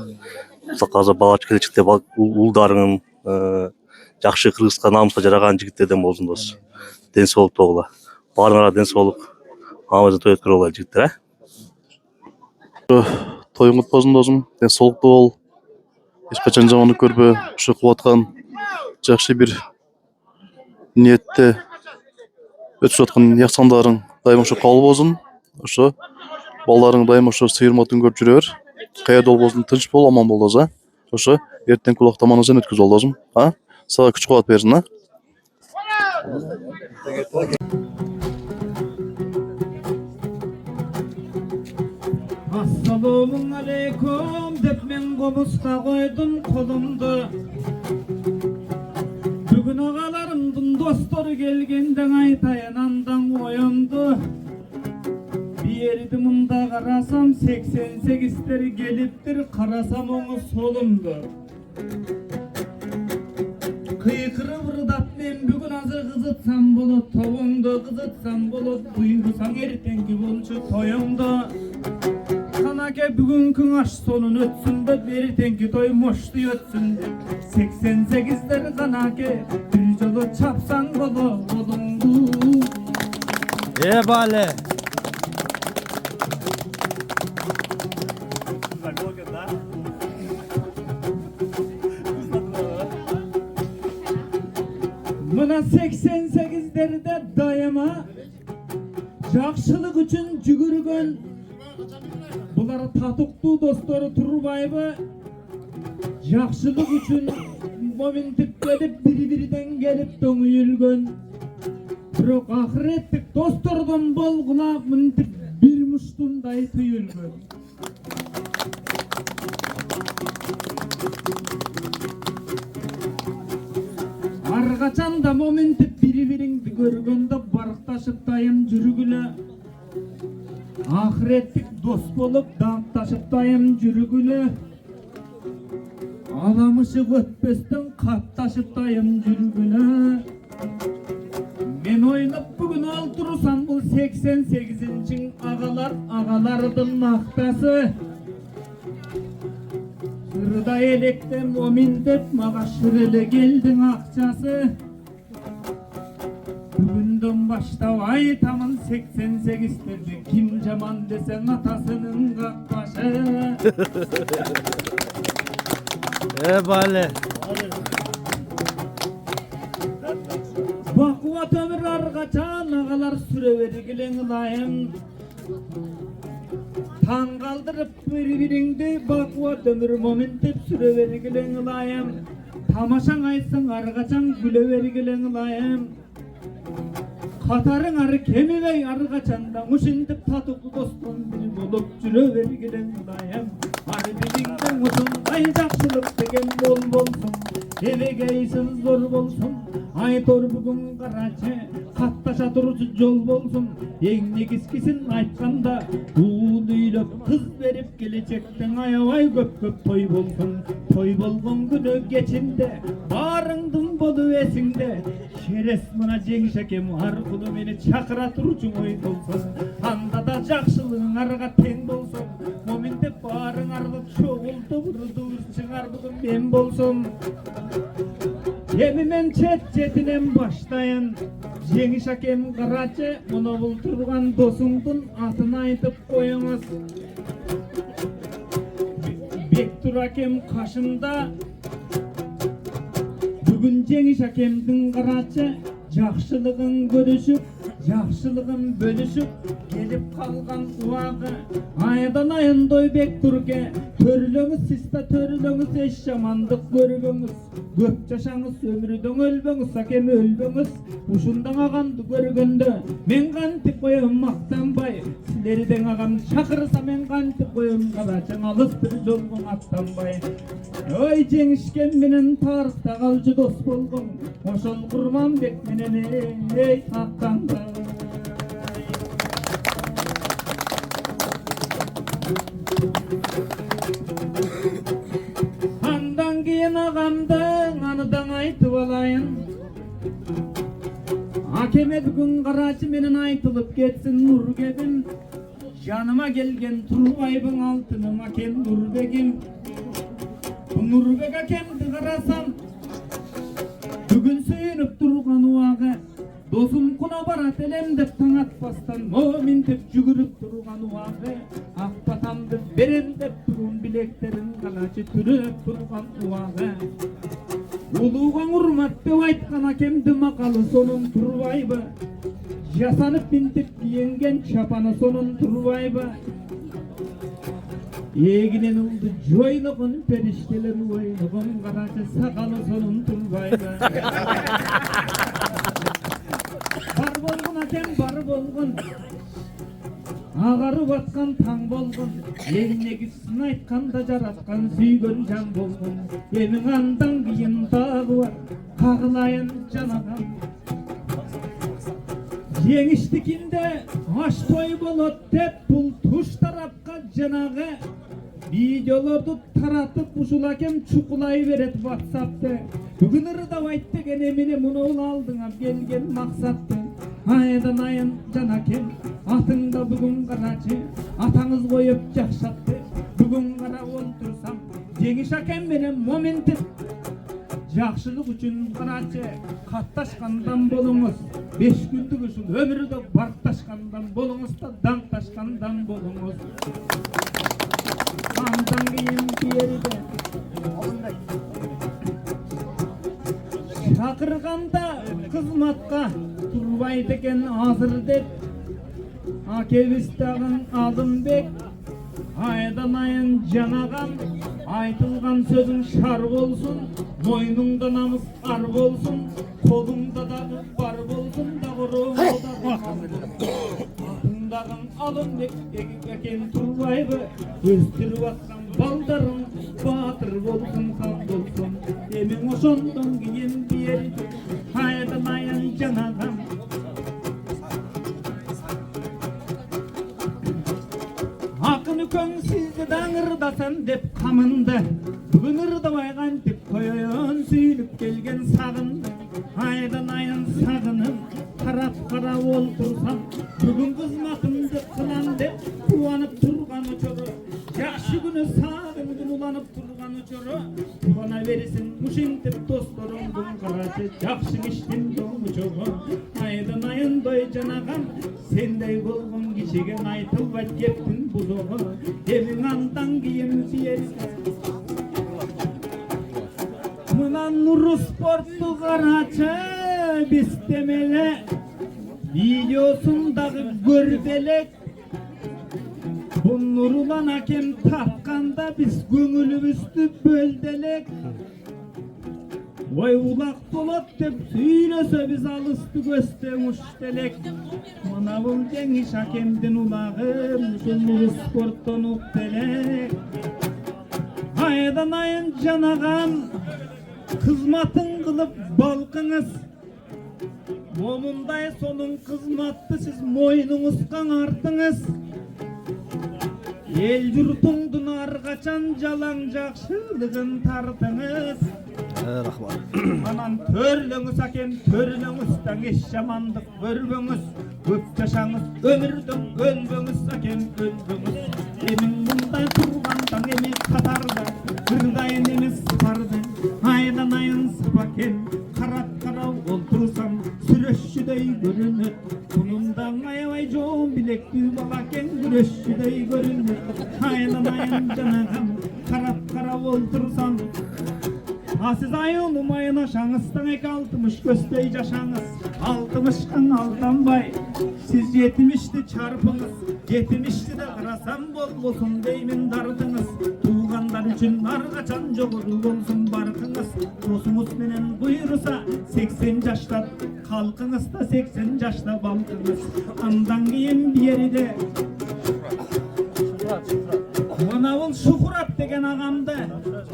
Кудай кааласа балачы келечекте улдарыңын жакшы кыргызга намыска жараган жигиттерден болсун дос. Ден соолук тогула. Баарыңарга ден соолук. Амандуу той өткөрүп алайлы жигиттер, а? Toyun kutlu dozum, den soğukta ol. Hiç kaçan zamanı körbe, şu kıvatkan, жақсы bir niyette ötüş atkan yaksandarың daima şu kabul bozun. Şu ballarың daima şu sıyırmatın görüp жүрер. Kayada ol bozun, tınç bol, aman bol doza. Şu erten kulaktamanızdan ötküz ol dozum. Ha? Sağa küçük kıvat versin, ha? Assalamun aleykum dep men qomusta qoydum kolumdu. Bugün ağalarımdın dostları gelgenden aytayan andan oyundu. Bir yerdi munda qarasam 88'leri geliptir, qarasam onu solumdu. Kıykırıp rıdap men bugün azır kızıtsam bolup toğumdu, kızıtsam bolup duygusan ertenki bolçu toyumdu. Kanake bugünkü aş sonun ötsün de ertenki toy moştu ötsün de 88'leri kanake bir jolu çapsan bolumdu. Bale. Mına 88'lerde daima jakşılık üçün jügürgön bular tatıktı dostları Turbayba jakşılık üçün momintip gelip biri-biriden gelip döngüyülgön biroq ahirettik dostlardan bolgula mintip bir muştunday tüyülgön. Argaçan da momentip biri-birini görgöndө bar taşıp dayım jürgüle. Ahiretlik dost bolup dam taşıp dayım jürgüle. Alamışı ötpestin kat taşıp dayım jürgüle. Men oynap bugün oltursam bu 88. ağalardın maktası. Sırda elekten momin dep mağa şirele geldin akçası. Bugünden baştavay tamın 88'lerde kim jaman desen atasının kakbaşı. Bale. Bakıvat ömür argaçan ağalar sürevergilen ılayım. Tan kaldırıp bir-birinde bakıvat ömür momentep sürevergilen ılayım. Tamaşan aytsın argaçan gülevergilen ılayım. Katarın arı kemivey argaçanda uşintip tatıklı dostun biri bolup jürevergilen ılayım. Arı bilingden usun ayjakçılık degen bol bolsun. Evegeysin zor bolsun. Aytor bugün karaçı kattaşa turucu yol bolsun. Eң negiskisin aytkanda uul üylöp kız verip gelecekten ayabay köp köp toy bolsun. Toy bolgon günü geçinde barыңdın bolu esinde. Şeres mına Cengiz akem arkulu meni çakıra turucu oy bolsun. Anda da jakşılığın arga teң bolsun. Mominde barың arılıp çoğuldu vurdu ırçıngар bugün men bolsun. Yemimen çetinen başlayın. Cengiz akem karaçı bunu bulturgan dosundun atını aytıp koyunuz. Bektur akem kaşında bugün Cengiz akemdin karaçı jakşılığın görüşüp jakşılığın bölüşüp gelip kalgan uağı aydan ayın doy Bekturge törülöңүz sista törülöңүz eş jamandık görgöңүz köp jaşaңыз ömürüdөн ölböңүz akem ölböңүz ушундан аганды көргөндө мен кантип коем мактанбай силерден агам чакырса мен кантип коем карачаң алыс бир жолго аттанбай ой жеңишкен менен тарыхта калчу дос болгон ошол Курманбек менен эй аттанбай андан кийин агамдын аныдан айтып алайын акеме бүгүн карачы менен айтылып кетсин Нургебим жаныма келген Турбайбың алтыным акем Нурбегим Нурбек акемди карасам бүгүн сүйүнүп турган убагы досум куна барат элем деп таң атпастан момин деп жүгүрүп турган убагы ак батамды берем деп бүгүн билектерин каначы түрөп турган убагы улуугаң урмат деп айткан акемди макалы сонун турбайбы жасанып минтип кийинген чапаны сонун турбайбы эгинен улду жойлогон периштелер ойлогон карачы сакалы сонун турбайбы бар болгон акем бар болгон агарып аткан таң болгон эң негизин айтканда жараткан сүйгөн жан болгон эми андан кийин дагы бар кагылайын жанагам жеңиштикинде аш той болот деп бул туш тарапка жанагы видеолорду таратып ушул акем чукулай берет WhatsApp'те бүгүн ырдабайт деген эмне муну алдыңа келген максатты айдан айын жан акем атыңда бүгүн карачы атаңыз коюп жакшатты бүгүн карап олтурсам Жеңиш акем менен моментип жакшылык үчүн карачы катташкандан болуңуз 5 күндүк ушул өмүрдө барташкандан болуңуз да даңташкандан болуңуз андан кийин биериде чакырганда кызматка турбайт экен азыр деп акебиз дагы Алымбек айдан айын жанагам айтылган сөзүң шар болсун мойнуңда намыс ар болсун колуңда дагы бар болсун да атыңдагы Алымбек экен турбайбы өстүрүп аткан балдарың баатыр болсун хан болсун эми ошондон кийин биериде айдан айын жанагам nurköň sizi daňyrdasan dep kamyndy. Bugün ırdabaygan dep koýoýan süýlüp gelgen sagyndy. Aydan ayın sagınım karap kara oltursam. Bugün kızmatımdı kılan dep ulanıp turgan uçoru. Yaxşı günü sagındım ulanıp turgan uçoru. Bana verirsin muşintip dostlarım bugün karaçı. Yaxşı iştin don uçoru. Aydan ayın doy canagam sendey bolgun kişigen aytılbat geptin buzogu. Evin andan kiyim siyerse. Mınan nuru sportu karaçı bistemele. Videosundagı gördelek. Bu nurulan hakem tapkanda biz göngülübüzdü böldelek. Vay ulak dolat dep süylese biz alısты göste muştelek. Mana bul jengiş hakemdin ulagı muşul nuru sportton uktelek. Aydan ayın canagam kızmatın kılıp balkınız. Momunday sonun kızmattı siz moynunuzdan artıңыз. El yurtungdun argaçan jalan jakşylygyn tartıңыз. Rahmat. Anan törlüңüz hakem törlüңüzden eş jamandyk görbeňiz. Köp yaşaňyz ömürden ölbeňiz hakem ölbeňiz. Emin bunday turgandan emi katarda kırdaýyn emi sıpardy. Aydan ayın sıpaken karap karap oltursam süreşçüdey görünür. Bunundan ayavay joğun bilekli balaken güreşçüdey görünür. Aydan ayın canagam karap karap oltursam. Siz ayılım ayın aşağınızdan ek 60 göstey yaşanız. 60'kan aldanbay. Siz 70'ti çarpınız. 70'ti de karasam bol bolsun deymin dardınız. Tuğanlar üçün argaçan joguru bolsun barkınız. Dosunuz menen buyursa 80 yaşta kalkınız da 80 yaşta balkınız. Andan keyin bir yeride Manavul Şuhurat degen agamda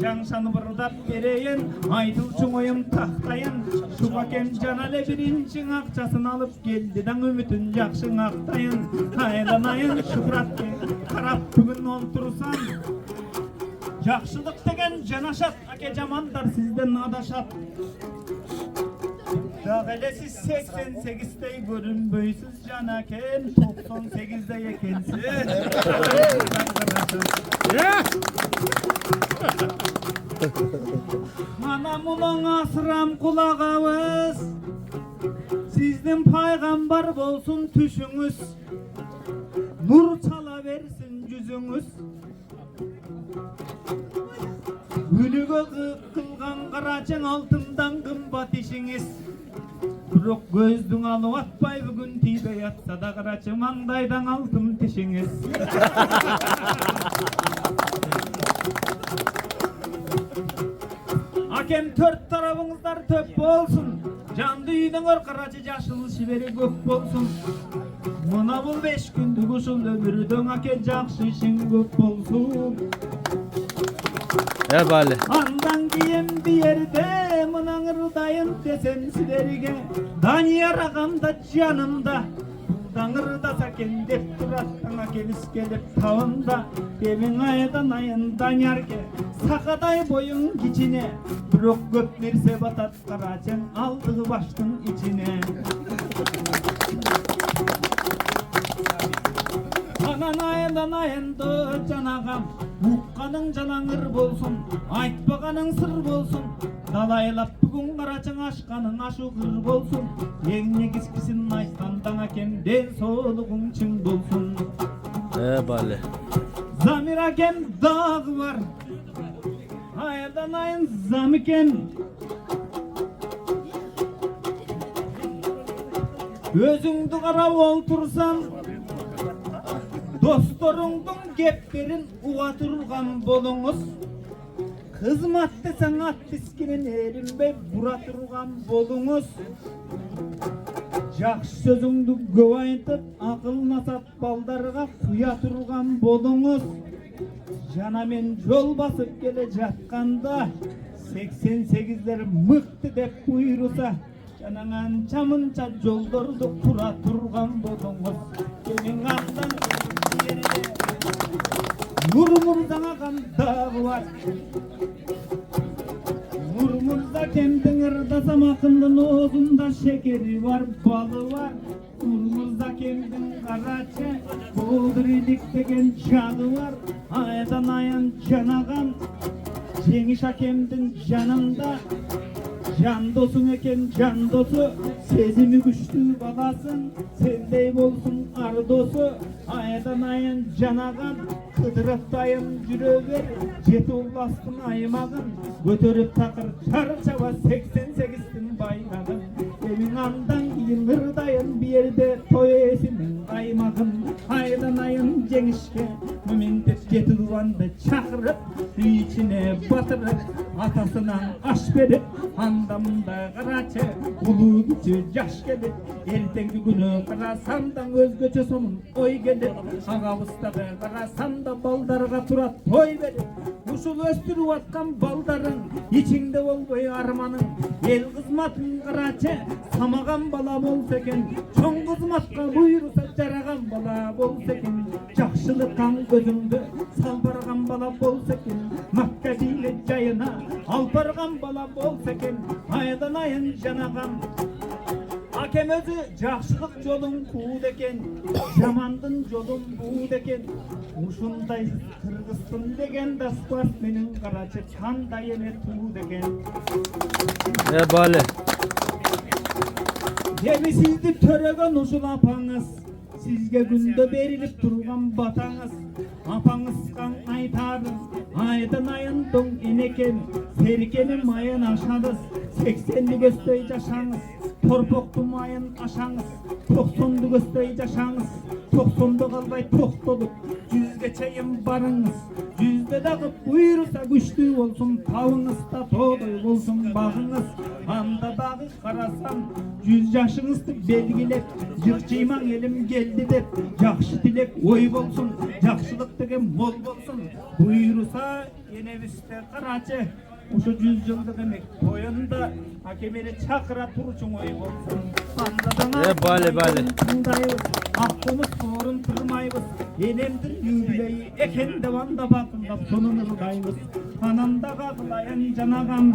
Janşany bırdap bereyin Aytılçı oyum tahtayın Şubaken janale birinçin akçasını alıp geldidan ümütün jakşın aktayın Aylanayın Şuhurat karap bugün oltursan Jakşılık degen janaşat ake jamandar sizden adaşat Dağele siz 88'dey görünböysüz janaken 98'de ekensiz Mana mulan asıram kulağavız Sizden paygambar bolsun tüşüңüz Nur çala versin yüzüңüz Gülüge kılgan karaçın altından kımbat işiniz Bürok gözdün alıp atpay bugün tide yatsa da karaçı mangdaydan altın tişiniz Hakem 4 tarafыңızдар töp bolsun Jandı üyden ör karaçı jaşıl şiberi gök bolsun Mına bul 5 gündük uşul ömürden hake jakşı işin gök bolsun Bale. Andan keyin bir yerde mınaң ırdayın desem sizlerge Daniyar agam da janımda Dаңırda ken dep turattan akeliz gelip tavında Demin aydan ayın danyarke Sakaday boyun kicine Bürok göp mirse batat karaçın Aldığı baştın içine Anan aydan ayında canagam Uqqanın janaňır bolsun Aytpagaның sır bolsun Dalaylap bugün karaçın aşkanın aşı kır bolsun Eň negiskisin aytsandan akem den soluğun çın bolsun Bale. Zamir akem dağı var Aydan ayın zamiken Özüңdü karap oltursan Dostlarыңdың geplerin uğatırgan bolunuz Kızmat desen at diskinin elimbe buratırgan bolunuz Jakşı sözüңdü köp aytıp akıl nasat baldarga kuyatırgan bolunuz Jana men jol basıp gele jatkanda 88'ler mıktı dep buyursa Janaňan çamınça joldordu kura turgan bolunuz Kemin aktan yerine Murmurdan akan dağı var. Murmurda kendin ırdasam akındın oğzunda şekeri var, balı var. Murmurda kendin karaçı, boğdurilik degen cadı var. Aydan ayan canagan, Cengiz hakemdin canında. Can dosun eken can dosu, sezimi güçlü balasın, sendey bolsun ardosu. Aydan ayın canagan, kıdırıp dayın jürever, jeti ulaştın aymagın, götürüp takır çarı çaba 88'tin baymagın. Evin andan giyin ırdayın bir yerde toy esinin aymagın. Aydan ayın Cengişke, mümindir jeti duvandı çakırıp, içine batırıp, atasından aş verip, andamında karaçı, ulu gücü yaş gelir. Ertenki günü karasamdan özgöçe sonun oy gelir. Ağabıstağı karasamda baldarga turat toy verir. Uşul östürüp atkan baldarın, içinde olboy armanın. El kızmatın karaçı, samagan bala bolsa eken. Çoğun kızmatka buyursa jaragan bala bolsa eken. Jakşılık kan gözündü, salbargan bala bolsa eken. Makka dile jayına, alpargan bala bolsa eken. Aydan ayın janagan. Hakem özü jakşılık jolun kuğud eken, jamandın jolun buğud eken. Uşunday Kırgızsın degen da sportmenin karaçı çандай ele tuğud eken. Bale. Demi sizdi töregen uşul apаңыз, sizge günde berilip turgan batаңыз. Apаңыз kan aytarız, aydan ayın don eneken, serkenim ayın aşarız, 80'li göstey yaşаңыз. Torpoktu mayın aşağınız, 90'lı göstey yaşаңыз. 90'da kalbay toktoduk, 100'ge çayın barınız. 100'de dağıp buyursa güçlü olsun, tavınız da toğday olsun bağınız. Anda dağı karasam, 100 yaşınızdı belgilep, yırçıyman elim geldi dep, jakşı dilek oy bolsun, jakşılık degen mol bolsun. Buyursa yenebiste karaçı, uşu 100 yıldık emek toyunda, hakemeri çakıra turuçun oy bolsun. Bale bale. Aklımız sorun tırmayız, enemdir yübüleyi, eken devanda bakında sonunu dayımız. Anamda kakılayan canagam.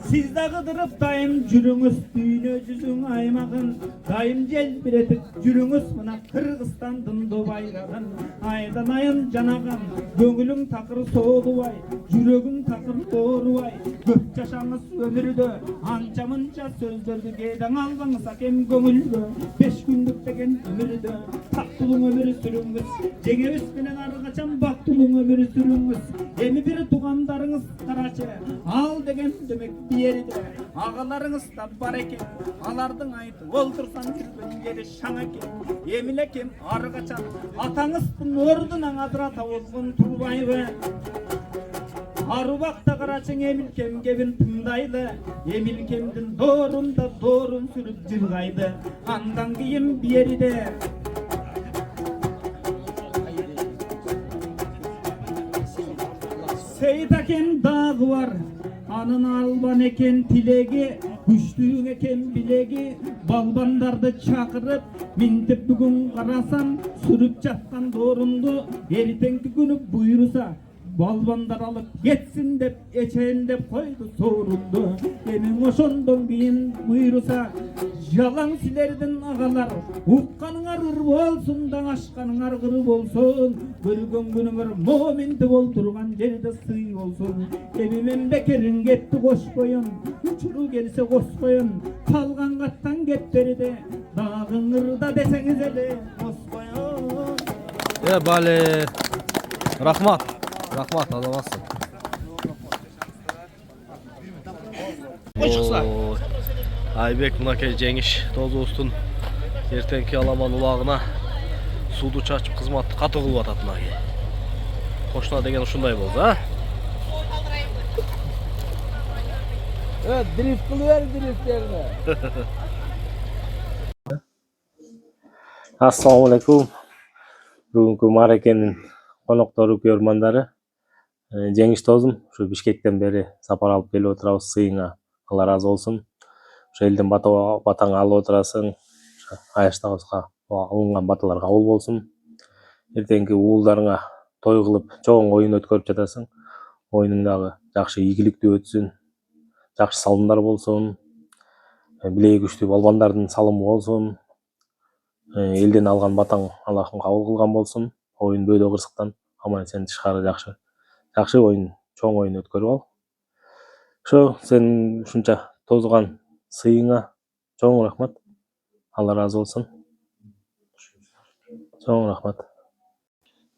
Siz de kıdırıp dayım jürüңüz düğünü yüzün aymagın. Dayım jelbiretip jürüңüz mına Kırgızstandın dobaylagın. Aydan ayın janagam, göңүлүң takır soğudubay, jürögüң takır doğrubay. Köp yaşaңыз ömürde, anca mınca sözdördü geyden albaңыз akem göңүlgө. 5 gündük degen ömürde, taktuluң ömürü sürüңüz. Jеңebis menен argaçan baktuluң ömürü sürüңüz. Emi bir tugandarыңыз karaçı, al degen demek yeride. Ağalarыңız da бар eкен, алардың айтып олтурсан жүргөн жери шаң экен. Эмилекем ары качан атаңыздын ордунан адырата болгон турбайбы? Арубакта карачың эмилкем кебин тыңдайлы. Эмилкемдин доорунда доорун сүрүп жыргайды. Андан кийин биериде Сейит акен дагы бар. Anın alban eken tilegi, güçlüğün eken bilegi, balbandardı çakırıp, mintip bugün karasam, sürüp çatkan doğrundu, eritenki günü buyursa, balbandar alıp geçsin dep, eçeğin dep koydu sorundu. Emin oşondon giyin buyursa, yalan silerdin ağalar, uqqanыңар ыр bolsun, daşqanыңар qırı bolsun, bölgön günüңөр momindi bolturgan jerde sый bolsun. Emin bekerin getti koş koyun, uçuru gelse koş koyun, kalgan kattan get beride, dağın ırda deseniz ele, koş koyun. Bale. Rahmat. Rahmat alamazsın. Aybek mınakay Cengiz Tozostun ertenki alaman ulağına sudu çaçıp kızmatты katı kılıp atatın agi. Koşuna degen uşunday boldu ha? Evet, drift kılıver driftlerini. Assalomu alaykum. Bugungi ma'rakaning qonoqdori ko'rmandari Cengiz Tozum şu Bishkekten beri sapar alıp kelip oturabız sıyıngga. Allah razı olsun. Şu elden bataң alып oturasың. Ayıştabызга алынган баталар кабыл болсун. Эртеңки уулдарыңа той кылып, чоң оюн өткөрүп жатасың. Оюнуң дагы жакшы ийгиликтүү өтсүн. Жакшы салымдар болсун. Билеги күчтүү балбандардын салымы болсун. Элден алган батаң Аллахым кабыл кылган болсун. Оюн бөөдө кырсыктан аман-эсен тышкары жакшы оюн, чоң оюн өткөрүп ал. Ошо сен ушунча тозган сыйыңа чоң рахмат. Алла разы болсун. Чоң рахмат.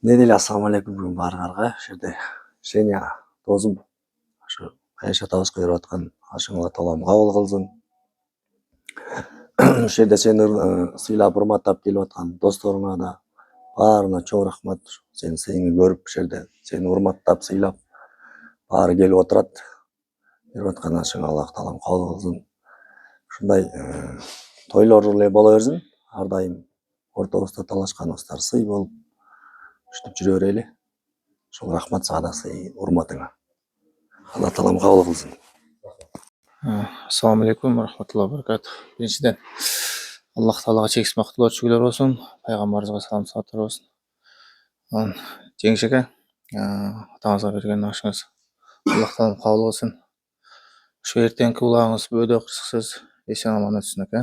Недели ассаламу алейкум бүгүн баарыңарга. Ошо жерде Женя досум ошо Айша атабызга берип аткан ашың Алла таалам кабыл кылсын. Ошо жерде сени сыйлап урматтап келип аткан досторуңа да баарына чоң рахмат. Сенин сыйыңды көрүп ошо жерде сени урматтап сыйлап баары келип отурат. Берип аткан ашың Алла таалам кабыл кылсын. Ушундай тойлор эле боло берсин. Ар дайым ортобузда талашканыбыздар сый болуп иштеп жүрө берели. Ошол рахмат сага да сый урматыңа. Алла таалам кабыл кылсын. Ассаламу алейкум рахматуллахи баракатух. Биринчиден Аллах таалага чексиз мактылуу шүгүрлөр болсун. Пайгамбарыбызга салам салаттар болсун. Анан Жеңиш эке, атаңызга берген ашыңыз Аллах таалам кабыл кылсын. Ошо эртеңки улагыңыз бөөдө кырсыксыз эсен аман өтсүн эке.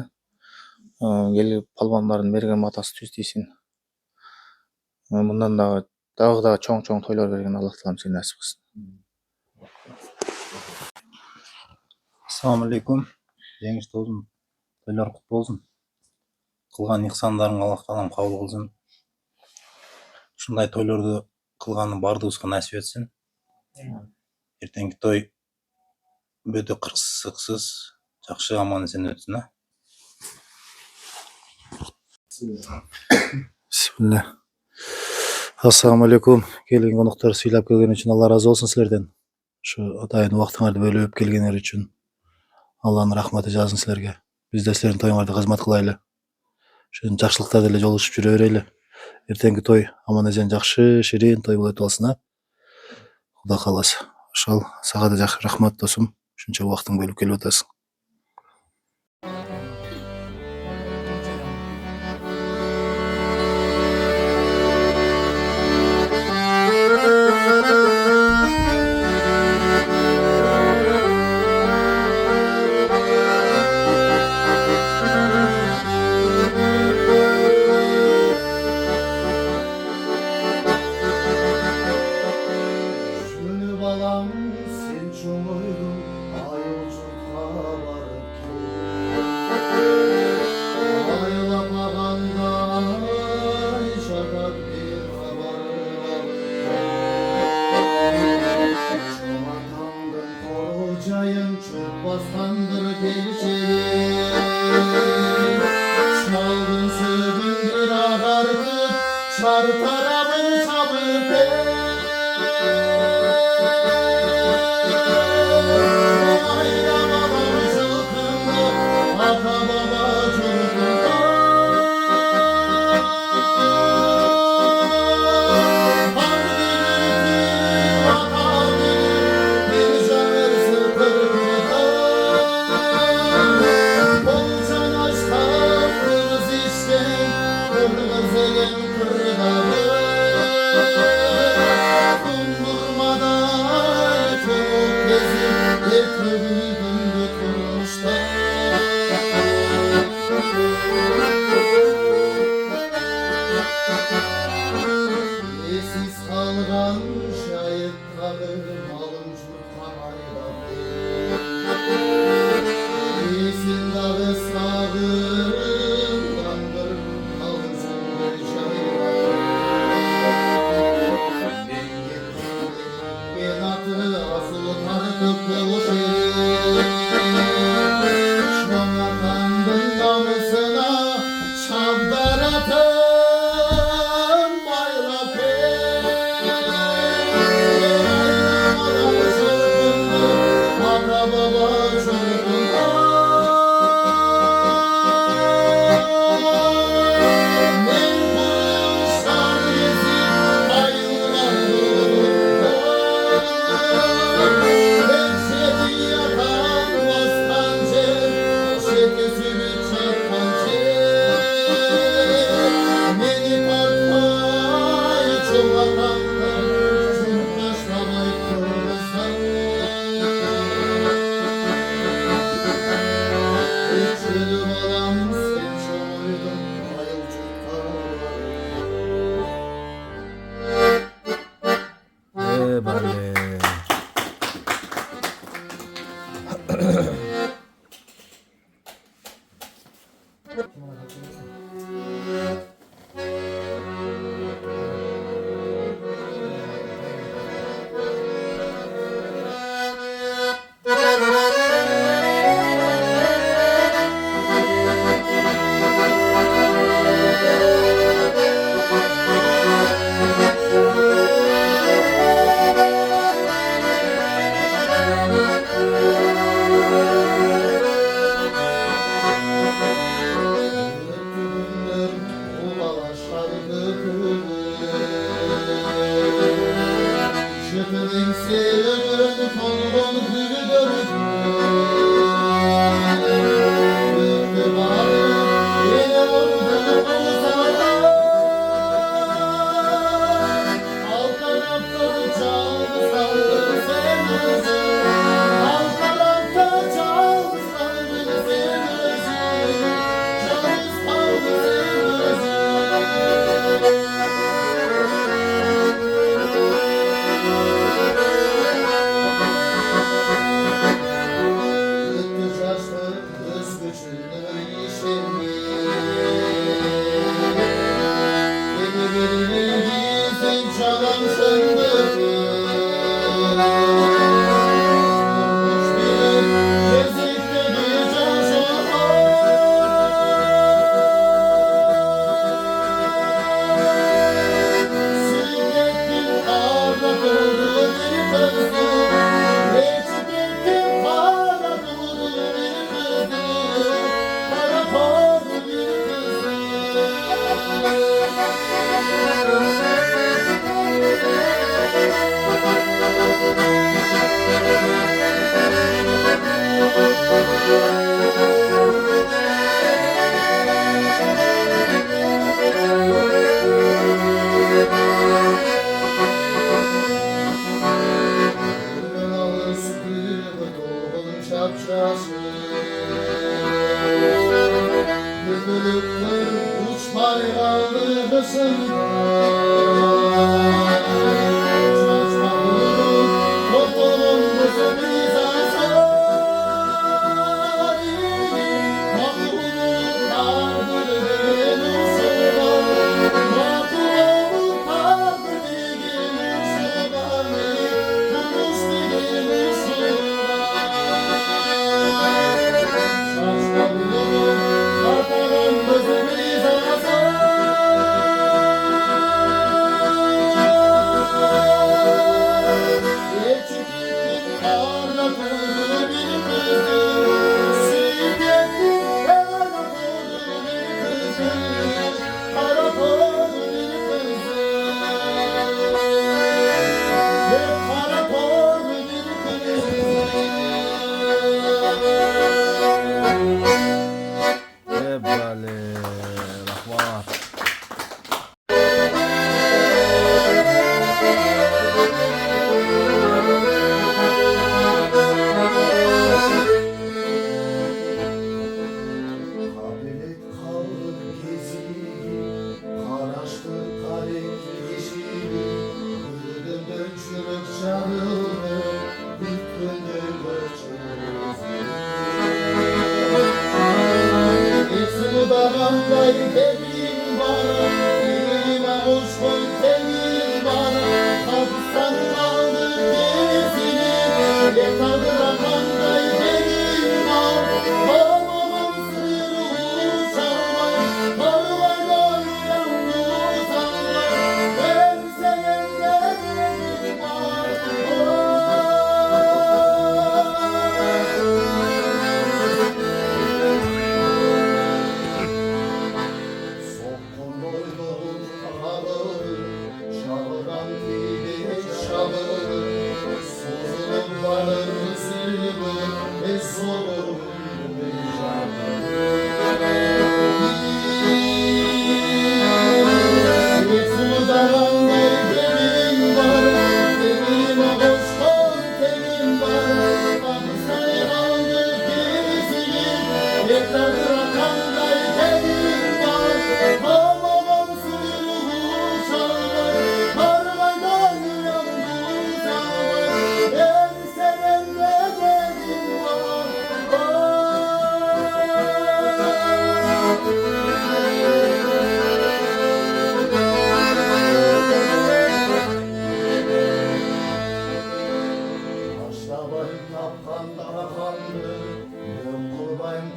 Келип палбандардын берген матасы түз тийсин. Мындан дагы чоң тойлор берген Аллах таалам сени насип кылсын. Ассаламу алейкум. Жеңиш досум, тойлор кут болсун. Кылган ихсандарың Аллах таалам кабыл кылсын. Ушундай тойлорду кылганы бардыгыбызга насип этсин. Эртеңки той бөөдө кырсыксыз, жакшы аман-эсен өтсүн. Бисмилlah. Ассаламу алейкум. Келген коноктор сыйлап келген үчүн Алла разы болсун силерден. Ушу атайын убактыңарды бөлүп келгениңер үчүн Алланын рахматы жазсын силерге. Биз да силердин тоюңарда кызмат кылайлы. Ошон жакшылыктарды эле жолугушуп жүрө берели. Эртеңки той аман-эсен жакшы, ширин той болуп өтүп алсын, Кудай кааласа. Ошол сага да жакшы рахмат досум. Ушунча убактың бөлүп келип атасың. Kırmızı kırmızı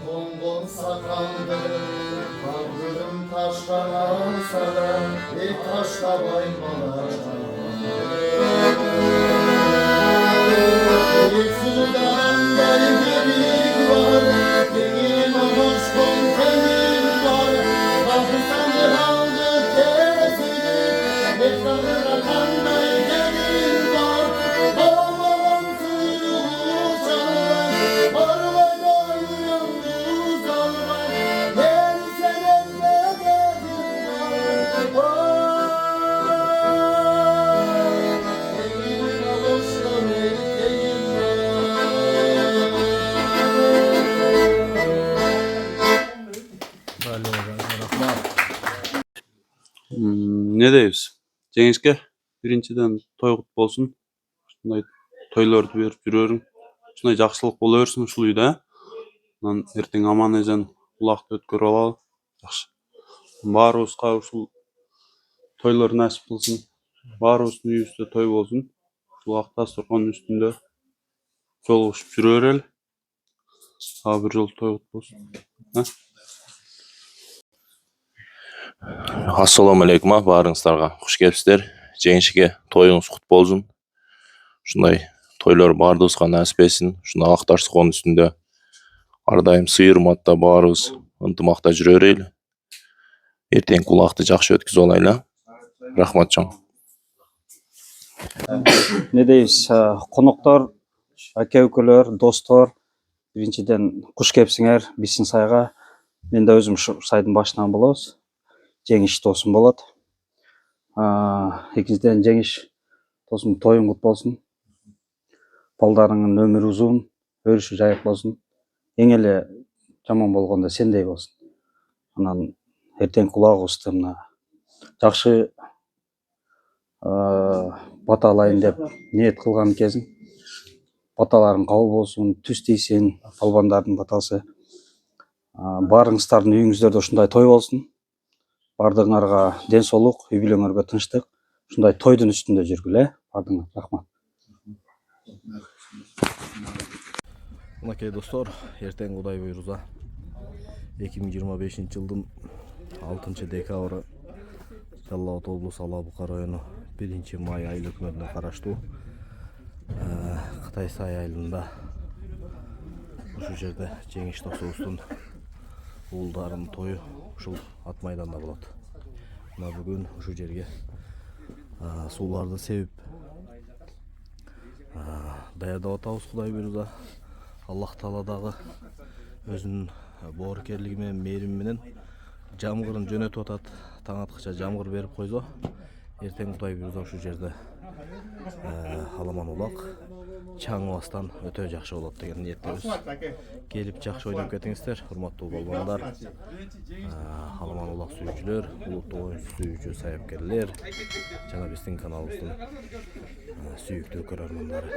Kongon sakaldı, kaldırım taştan alsa da bir taşla baymalar. Bir sudan beri gelir var, benim amaç kontenim var. Kapısanır aldı tesiri, ekranına kanday gelin var. Bağlanan suyu çalar, parlayla yandı uzallar. Gel seninle dedim var. Benim avuçlar erkeğim Ne deyiz? Jengişke birinciden toy kut bolsun. Şunday toylordu berip жүрөрүң. Şunday jakşylyk bola bersin uşul uyda. Lan erteň aman ejen ulakty ötkөрüp alaly. Jakşı. Barыбызга uşul toylor nasip kılsın. Barыбыздын үйübüzde toy bolsun. Ulak dasturkanyň üstünde joluguşup жүрө bereli. Ha bir jol toy kut bolsun. Assalamu alaikum barыңыздарга хуш келипсиздер. Жеңишке тоюңуз кут болсун. Ушундай тойлор баарыбызга насип этсин. Ушундай акташтыконун үстүндө ар дайым сый урматта баарыбыз ынтымакта жүрө берели. Эртеңки улакты жакшы өткүзүп алайлы. Рахмат чоң. Не дейбиз? Коноктор, аке-укелер, достор, биринчиден куш келипсиңер биздин сайга. Мен да өзүм ушу сайдын башынан болобуз. Жеңиш досум болот. Экинчиден Жеңиш досум тоюң кут болсун. Балдарыңдын өмүрү узун, өрүшү жайык болсун. Эң эле жаман болгондо сендей болсун. Анан эртеңки кулагыбызды мына жакшы бата алайын деп ниет кылган кезиң. Баталарың кабыл болсун, түз тийсин, балбандардын батасы. Барыңыздардын үйүңүздөрдө ушундай той болсун. Бардыңарга ден соолук, үй бүлөңөргө тынчтык. Ушундай тойдун үстүндө жүргүлө. Бардыңар, рахмат. Мынакей достор, эртең Кудай буйруза 2025-жылдын 6 декабры Жалал Абад облусу Ала Бука району 1 май айыл өкмөтүнө караштуу Кытай Сай айылында ушул жерде Жеңиш досубуздун уулдарынын тою ушул ат майданда болот. Мына бүгүн ушул жерге сууларды себип даярдап атабыз. Кудай буйруза Аллах Таала дагы өзүнүн боорукерлиги менен, мээрими менен жамгырын жөнөтүп атат. Таң аткыча жамгыр берип койсо, эртең Кудай буйруза ушул жерде аламан улак чаңыбастан өтө жакшы болот деген ниеттебиз. Келип жакшы ойноп кетиңиздер, урматтуу болбондар. Аламан улак сүйүүчүлөр, улуттук оюн сүйүүчү саяпкерлер жана биздин каналыбыздын сүйүктүү көрөрмандары.